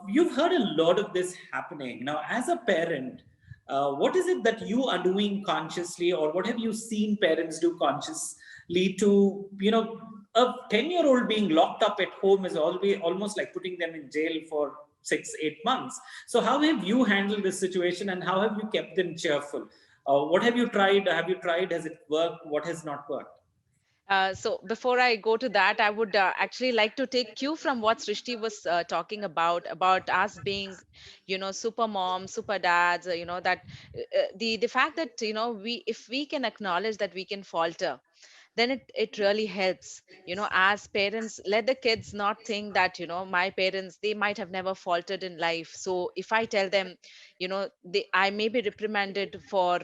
S1: you've heard a lot of this happening now. As a parent, what is it that you are doing consciously, or what have you seen parents do consciously to, a 10-year-old being locked up at home is always almost like putting them in jail for 6-8 months. So how have you handled this situation, and how have you kept them cheerful? What have you tried? Have you tried? Has it worked? What has not worked?
S4: So before I go to that, I would actually like to take cue from what Srishti was talking about us being, super moms, super dads. That the fact that we, if we can acknowledge that we can falter, then it really helps. As parents, let the kids not think that my parents, they might have never faltered in life. So if I tell them, I may be reprimanded for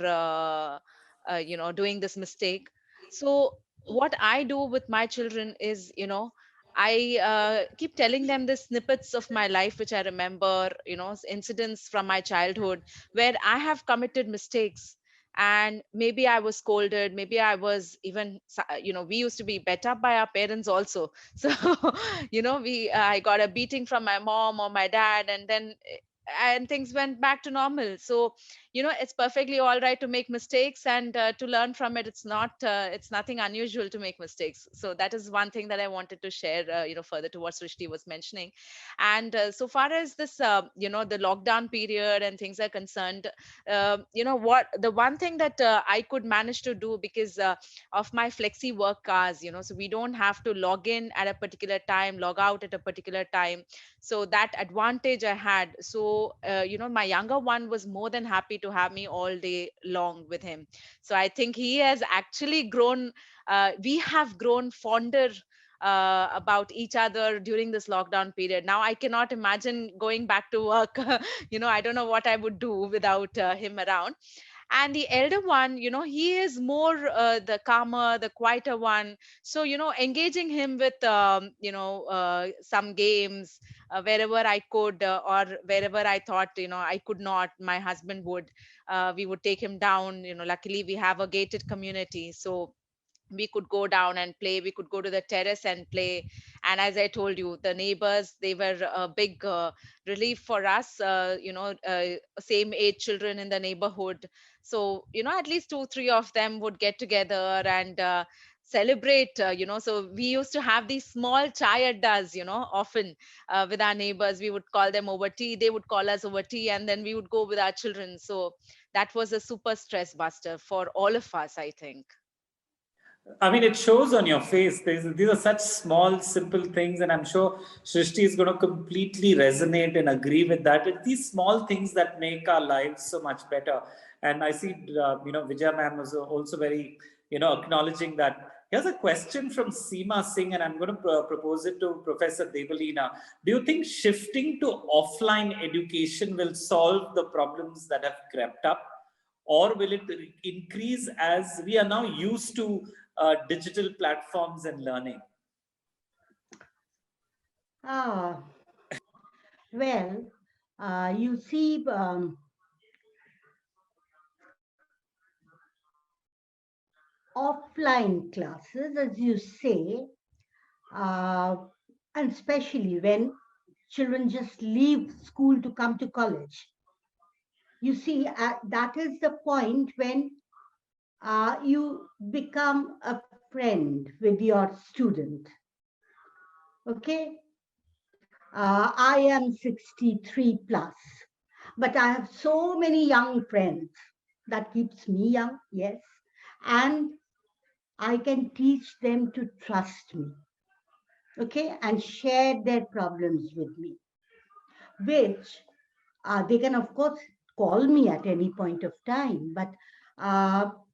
S4: doing this mistake. So what I do with my children is, I keep telling them the snippets of my life which I remember, incidents from my childhood where I have committed mistakes, and maybe I was scolded, maybe I was even we used to be bet up by our parents also. So we I got a beating from my mom or my dad, and then and things went back to normal. So it's perfectly all right to make mistakes, and to learn from it. It's nothing unusual to make mistakes. So that is one thing that I wanted to share further to what Srishti was mentioning. And so far as this the lockdown period and things are concerned, what the one thing that I could manage to do, because of my flexi work hours, so we don't have to log in at a particular time, log out at a particular time. So that advantage I had. So my younger one was more than happy to have me all day long with him. So I think he has actually grown, we have grown fonder about each other during this lockdown period. Now I cannot imagine going back to work. I don't know what I would do without him around. And the elder one, he is more the calmer, the quieter one. So engaging him with some games, wherever I could, or wherever I thought I could not, my husband would, we would take him down. Luckily we have a gated community, so we could go down and play. We could go to the terrace and play. And as I told you, the neighbors, they were a big relief for us, same age children in the neighborhood. So at least 2 3 of them would get together and celebrate. So we used to have these small chai addas, often with our neighbors. We would call them over tea, they would call us over tea, and then we would go with our children. So that was a super stress buster for all of us, I think.
S1: I mean, it shows on your face. These are such small, simple things, and I'm sure Srishti is going to completely resonate and agree with that. It's these small things that make our lives so much better. And I see, Vijaya ma'am was also very, acknowledging that. Here's a question from Seema Singh, and I'm going to propose it to Professor Debolina. Do you think shifting to offline education will solve the problems that have crept up? Or will it increase as we are now used to digital platforms and learning?
S5: Well, you see, offline classes, as you say, and especially when children just leave school to come to college. You see, that is the point when you become a friend with your student. Okay? I am 63 plus, but I have so many young friends. That keeps me young, yes. And I can teach them to trust me, okay, and share their problems with me, which they can, of course, call me at any point of time. But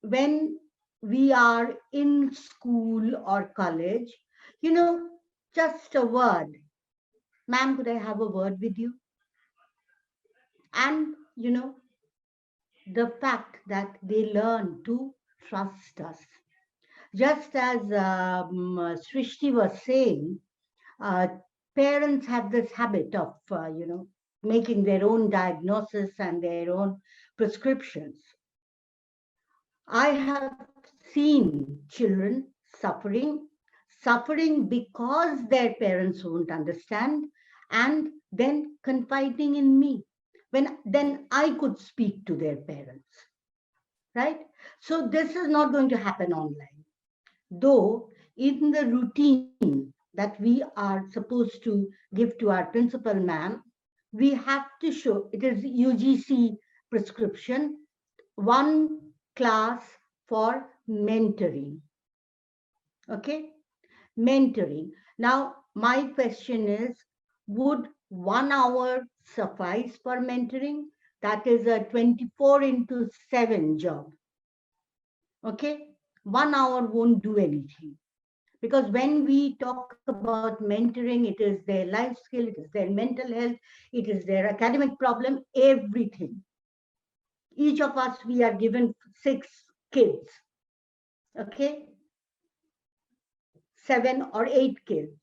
S5: when we are in school or college, just a word, ma'am, could I have a word with you? And, the fact that they learn to trust us. Just as Srishti was saying, parents have this habit of, making their own diagnosis and their own prescriptions. I have seen children suffering because their parents won't understand, and then confiding in me, when then I could speak to their parents, right? So this is not going to happen online. Though in the routine that we are supposed to give to our principal ma'am, we have to show, it is UGC prescription, one class for mentoring. Okay, mentoring. Now, my question is, would 1 hour suffice for mentoring? That is a 24/7 job. Okay, 1 hour won't do anything. Because when we talk about mentoring, it is their life skill, it is their mental health, it is their academic problem, everything. Each of us, we are given 6 kids, okay? 7 or 8 kids.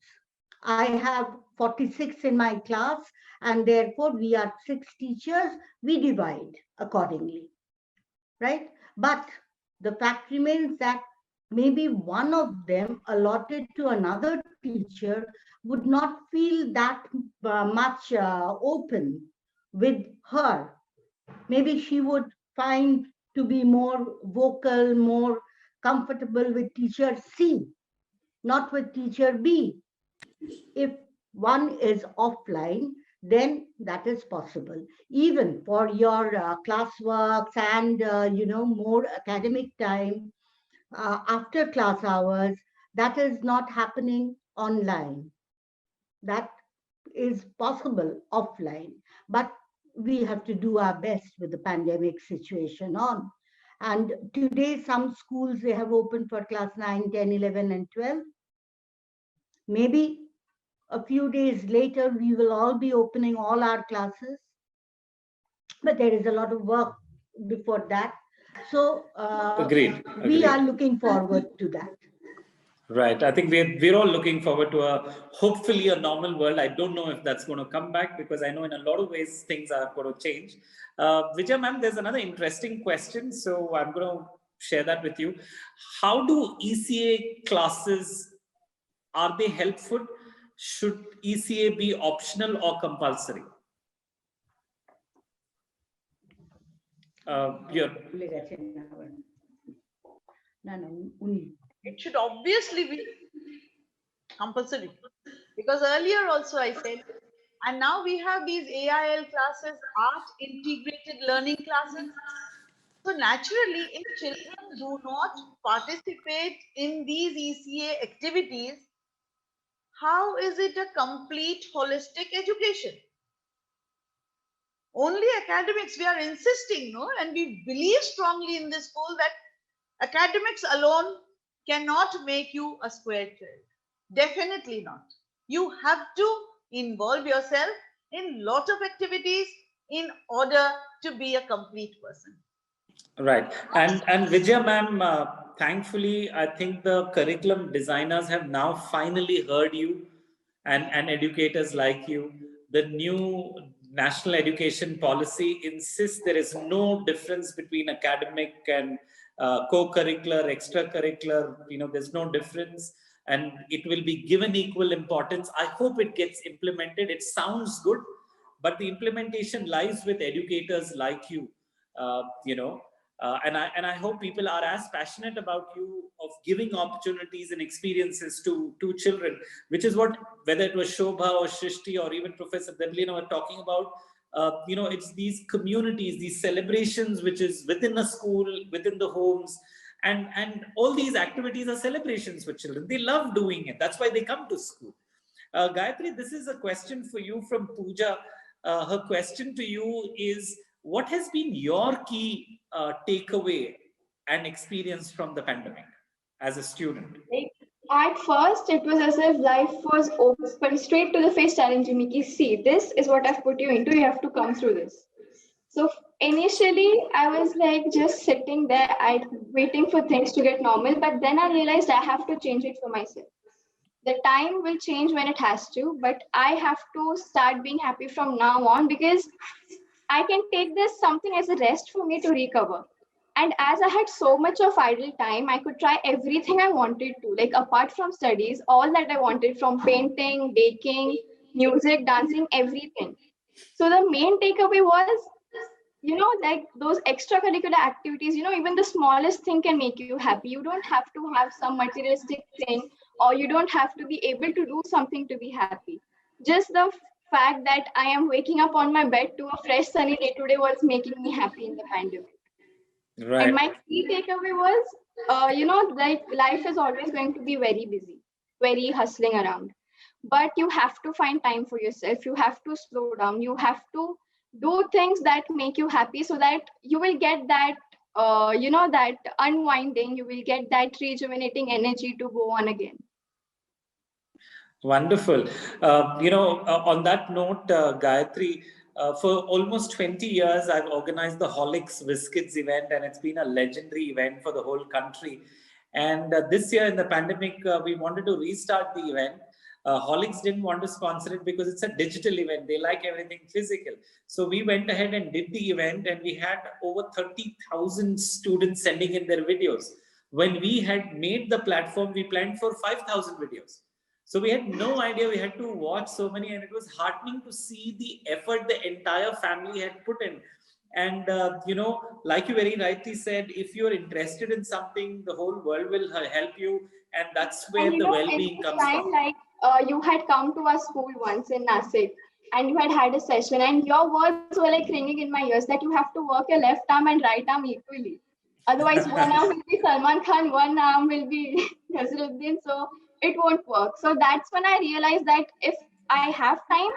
S5: I have 46 in my class, and therefore we are 6 teachers, we divide accordingly, right? But the fact remains that maybe one of them allotted to another teacher would not feel that much open with her. Maybe she would find to be more vocal, more comfortable with teacher C, not with teacher B. If one is offline, then that is possible. Even for your classworks and, more academic time, after class hours, that is not happening online. That is possible offline, but we have to do our best with the pandemic situation on. And today, some schools, they have opened for class 9, 10, 11, and 12. Maybe a few days later, we will all be opening all our classes. But there is a lot of work before that. So
S1: Agreed.
S5: we are looking forward to that.
S1: Right. I think we're all looking forward to hopefully a normal world. I don't know if that's going to come back, because I know in a lot of ways things are going to change. Vijaya ma'am, there's another interesting question, so I'm going to share that with you. How do ECA classes, are they helpful? Should ECA be optional or compulsory?
S2: It should obviously be compulsory, because earlier also I said, and now we have these AIL classes, art integrated learning classes. So naturally, if children do not participate in these ECA activities, how is it a complete holistic education? Only academics, we are insisting, no? And we believe strongly in this school that academics alone cannot make you a square child. Definitely not. You have to involve yourself in lot of activities in order to be a complete person.
S1: Right. And Vijaya ma'am, thankfully, I think the curriculum designers have now finally heard you, and educators like you. The new national education policy insists there is no difference between academic and co-curricular, extracurricular. There's no difference, and it will be given equal importance. I hope it gets implemented. It sounds good, but the implementation lies with educators like you. And I hope people are as passionate about you of giving opportunities and experiences to children, which is what, whether it was Shobha or Srishti or even Professor Debolina were talking about. It's these communities, these celebrations, which is within a school, within the homes, and all these activities are celebrations for children. They love doing it. That's why they come to school. Gayatri, this is a question for you from Pooja. Her question to you is, what has been your key takeaway and experience from the pandemic as a student?
S6: Like, at first, it was as if life was open, straight to the face, challenging me. See, this is what I've put you into. You have to come through this. So initially, I was like just sitting there, waiting for things to get normal. But then I realized I have to change it for myself. The time will change when it has to, but I have to start being happy from now on, because I can take this something as a rest for me to recover. And as I had so much of idle time, I could try everything I wanted to, like apart from studies, all that I wanted, from painting, baking, music, dancing, everything. So the main takeaway was, like those extracurricular activities, even the smallest thing can make you happy. You don't have to have some materialistic thing, or you don't have to be able to do something to be happy. Just the fact that I am waking up on my bed to a fresh sunny day today was making me happy in the pandemic.
S1: Right.
S6: And my key takeaway was, like life is always going to be very busy, very hustling around. But you have to find time for yourself. You have to slow down. You have to do things that make you happy, so that you will get that, that unwinding, you will get that rejuvenating energy to go on again.
S1: Wonderful. On that note, Gayatri, for almost 20 years, I've organized the Horlicks Biscuits event, and it's been a legendary event for the whole country. And this year in the pandemic, we wanted to restart the event. Horlicks didn't want to sponsor it because it's a digital event. They like everything physical. So we went ahead and did the event, and we had over 30,000 students sending in their videos. When we had made the platform, we planned for 5,000 videos. So we had no idea we had to watch so many, and it was heartening to see the effort the entire family had put in. And, like you very rightly said, if you're interested in something, the whole world will help you. And that's where the well-being comes from.
S6: Like you had come to our school once in Nasik, and you had a session, and your words were like ringing in my ears that you have to work your left arm and right arm equally. Otherwise, one arm will be Salman Khan, one arm will be Naseeruddin. So it won't work. So that's when I realized that if I have time,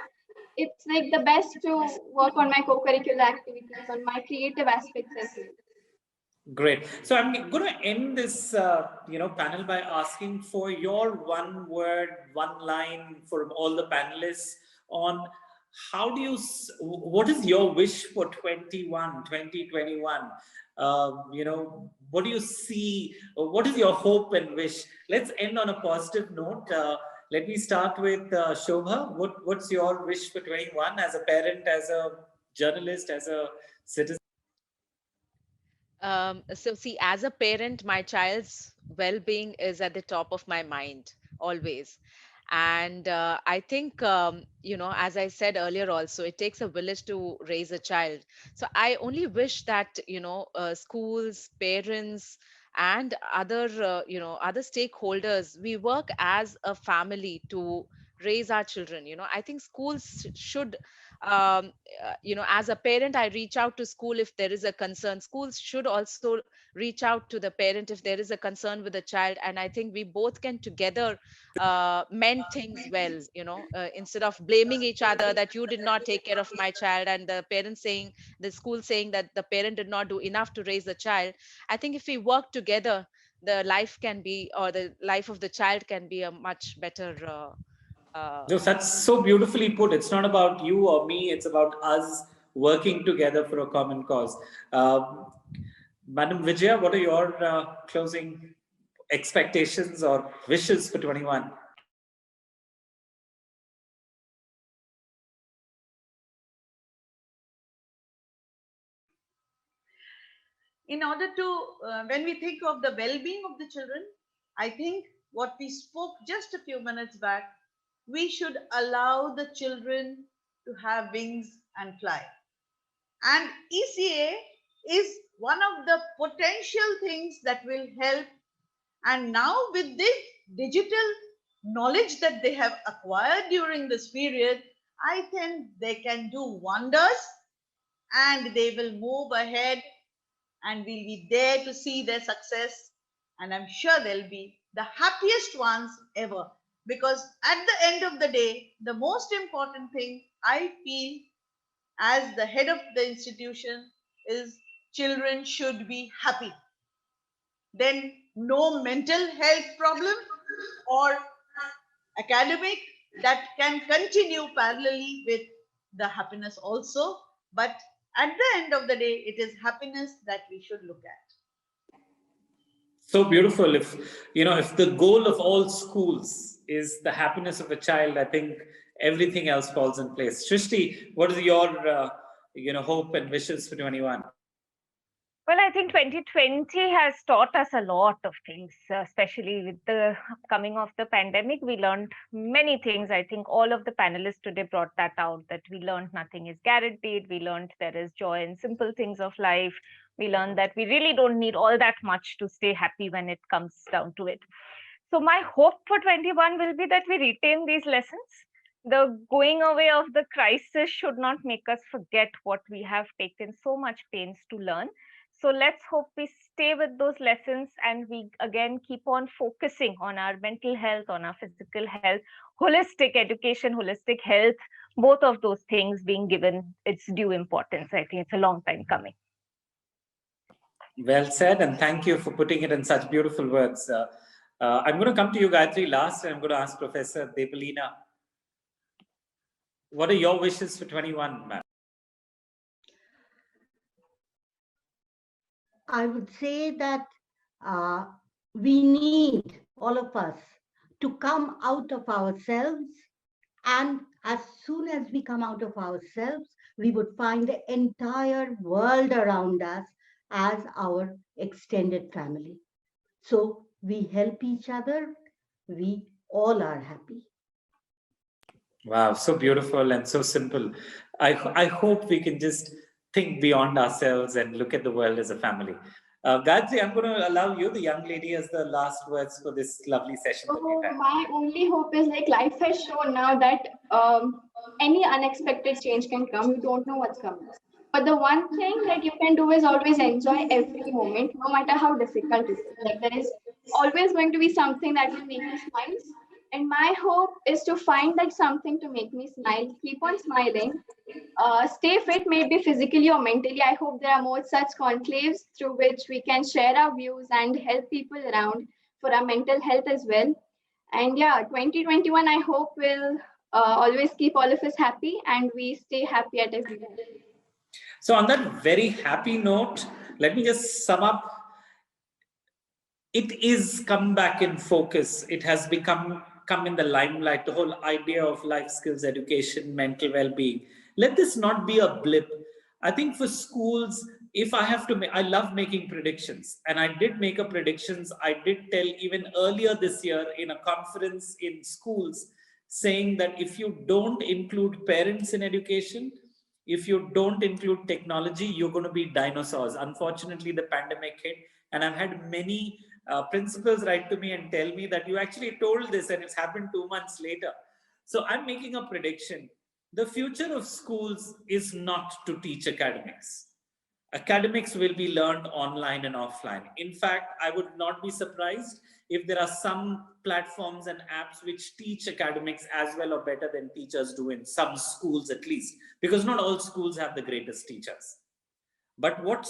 S6: it's like the best to work on my co-curricular activities, on my creative aspects as well.
S1: Great. So I'm going to end this, panel by asking for your one word, one line from all the panelists on what is your wish for 2021? What do you see? What is your hope and wish? Let's end on a positive note. Let me start with Shobha. What's your wish for 21 as a parent, as a journalist, as a citizen?
S4: So see, as a parent, my child's well-being is at the top of my mind always. And I think, as I said earlier also, it takes a village to raise a child. So I only wish that, schools, parents, and other stakeholders, we work as a family to raise our children. I think schools should, as a parent, I reach out to school if there is a concern. Schools should also reach out to the parent if there is a concern with the child. And I think we both can together mend things well, instead of blaming each other that you did not take care of my child, and the school saying that the parent did not do enough to raise the child. I think if we work together, the life of the child can be a much better
S1: No, that's so beautifully put. It's not about you or me. It's about us working together for a common cause. Madam Vijaya, what are your closing expectations or wishes for 21?
S2: In order to, when we think of the well-being of the children, I think what we spoke just a few minutes back, we should allow the children to have wings and fly. And ECA is one of the potential things that will help. And now with this digital knowledge that they have acquired during this period, I think they can do wonders, and they will move ahead, and we'll be there to see their success. And I'm sure they'll be the happiest ones ever. Because at the end of the day, the most important thing I feel as the head of the institution is children should be happy. Then no mental health problem or academic, that can continue parallelly with the happiness also. But at the end of the day, it is happiness that we should look at.
S1: So beautiful. If the goal of all schools is the happiness of a child, I think everything else falls in place. Srishti, what is your hope and wishes for 21?
S3: Well, I think 2020 has taught us a lot of things, especially with the coming of the pandemic. We learned many things. I think all of the panelists today brought that out, that we learned nothing is guaranteed. We learned there is joy in simple things of life. We learned that we really don't need all that much to stay happy when it comes down to it. So my hope for 21 will be that we retain these lessons. The going away of the crisis should not make us forget what we have taken so much pains to learn. So let's hope we stay with those lessons, and we again keep on focusing on our mental health, on our physical health, holistic education, holistic health, both of those things being given its due importance. I think it's a long time coming.
S1: Well said, and thank you for putting it in such beautiful words. I'm going to come to you, Gayatri, last, and I'm going to ask Professor Debolina, what are your wishes for 21, ma'am?
S5: I would say that we need, all of us, to come out of ourselves. And as soon as we come out of ourselves, we would find the entire world around us as our extended family. So we help each other. We all are happy.
S1: Wow, so beautiful and so simple. I hope we can just think beyond ourselves and look at the world as a family. Gayatri, I'm going to allow you, the young lady, as the last words for this lovely session.
S6: My only hope is, like life has shown now, that any unexpected change can come. You don't know what's coming. But the one thing that you can do is always enjoy every moment, no matter how difficult it is. Like there is always going to be something that will make you smile. And my hope is to find that something to make me smile. Keep on smiling. Stay fit, maybe physically or mentally. I hope there are more such conclaves through which we can share our views and help people around for our mental health as well. And yeah, 2021, I hope will always keep all of us happy, and we stay happy at every level.
S1: So on that very happy note, let me just sum up. It is come back in focus. It has come in the limelight, the whole idea of life skills education, mental well-being. Let this not be a blip. I think for schools, if I have to make, I love making predictions, and I did make a predictions. I did tell even earlier this year in a conference in schools, saying that if you don't include parents in education, if you don't include technology, you're going to be dinosaurs. Unfortunately, the pandemic hit, and I've had many principals write to me and tell me that you actually told this and it's happened 2 months later. So I'm making a prediction. The future of schools is not to teach academics. Academics will be learned online and offline. In fact, I would not be surprised if there are some platforms and apps which teach academics as well or better than teachers do in some schools at least, because not all schools have the greatest teachers. But what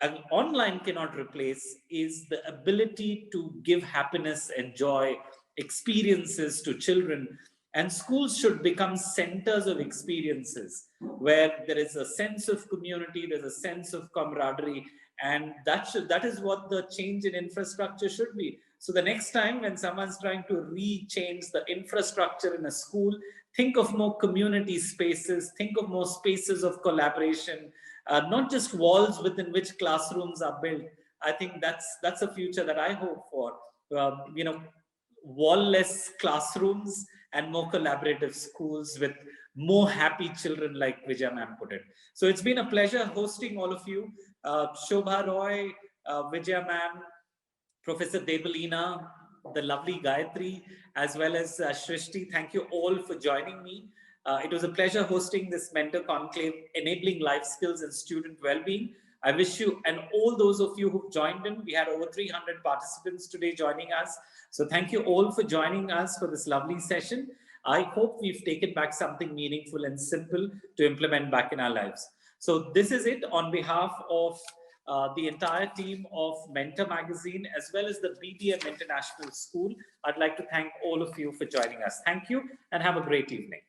S1: an online cannot replace is the ability to give happiness and joy, experiences to children. And schools should become centers of experiences where there is a sense of community, there's a sense of camaraderie, and that is what the change in infrastructure should be. So the next time when someone's trying to re-change the infrastructure in a school, think of more community spaces, think of more spaces of collaboration, not just walls within which classrooms are built. I think that's a future that I hope for. Wall-less classrooms and more collaborative schools with more happy children, like Vijaya ma'am put it. So it's been a pleasure hosting all of you. Shobha Roy, Vijaya ma'am, Professor Debolina, the lovely Gayatri, as well as Srishti. Thank you all for joining me. It was a pleasure hosting this Mentor Conclave, Enabling Life Skills and Student Wellbeing. I wish you, and all those of you who've joined in, we had over 300 participants today joining us. So thank you all for joining us for this lovely session. I hope we've taken back something meaningful and simple to implement back in our lives. So this is it on behalf of the entire team of Mentor Magazine, as well as the BBM International School. I'd like to thank all of you for joining us. Thank you and have a great evening.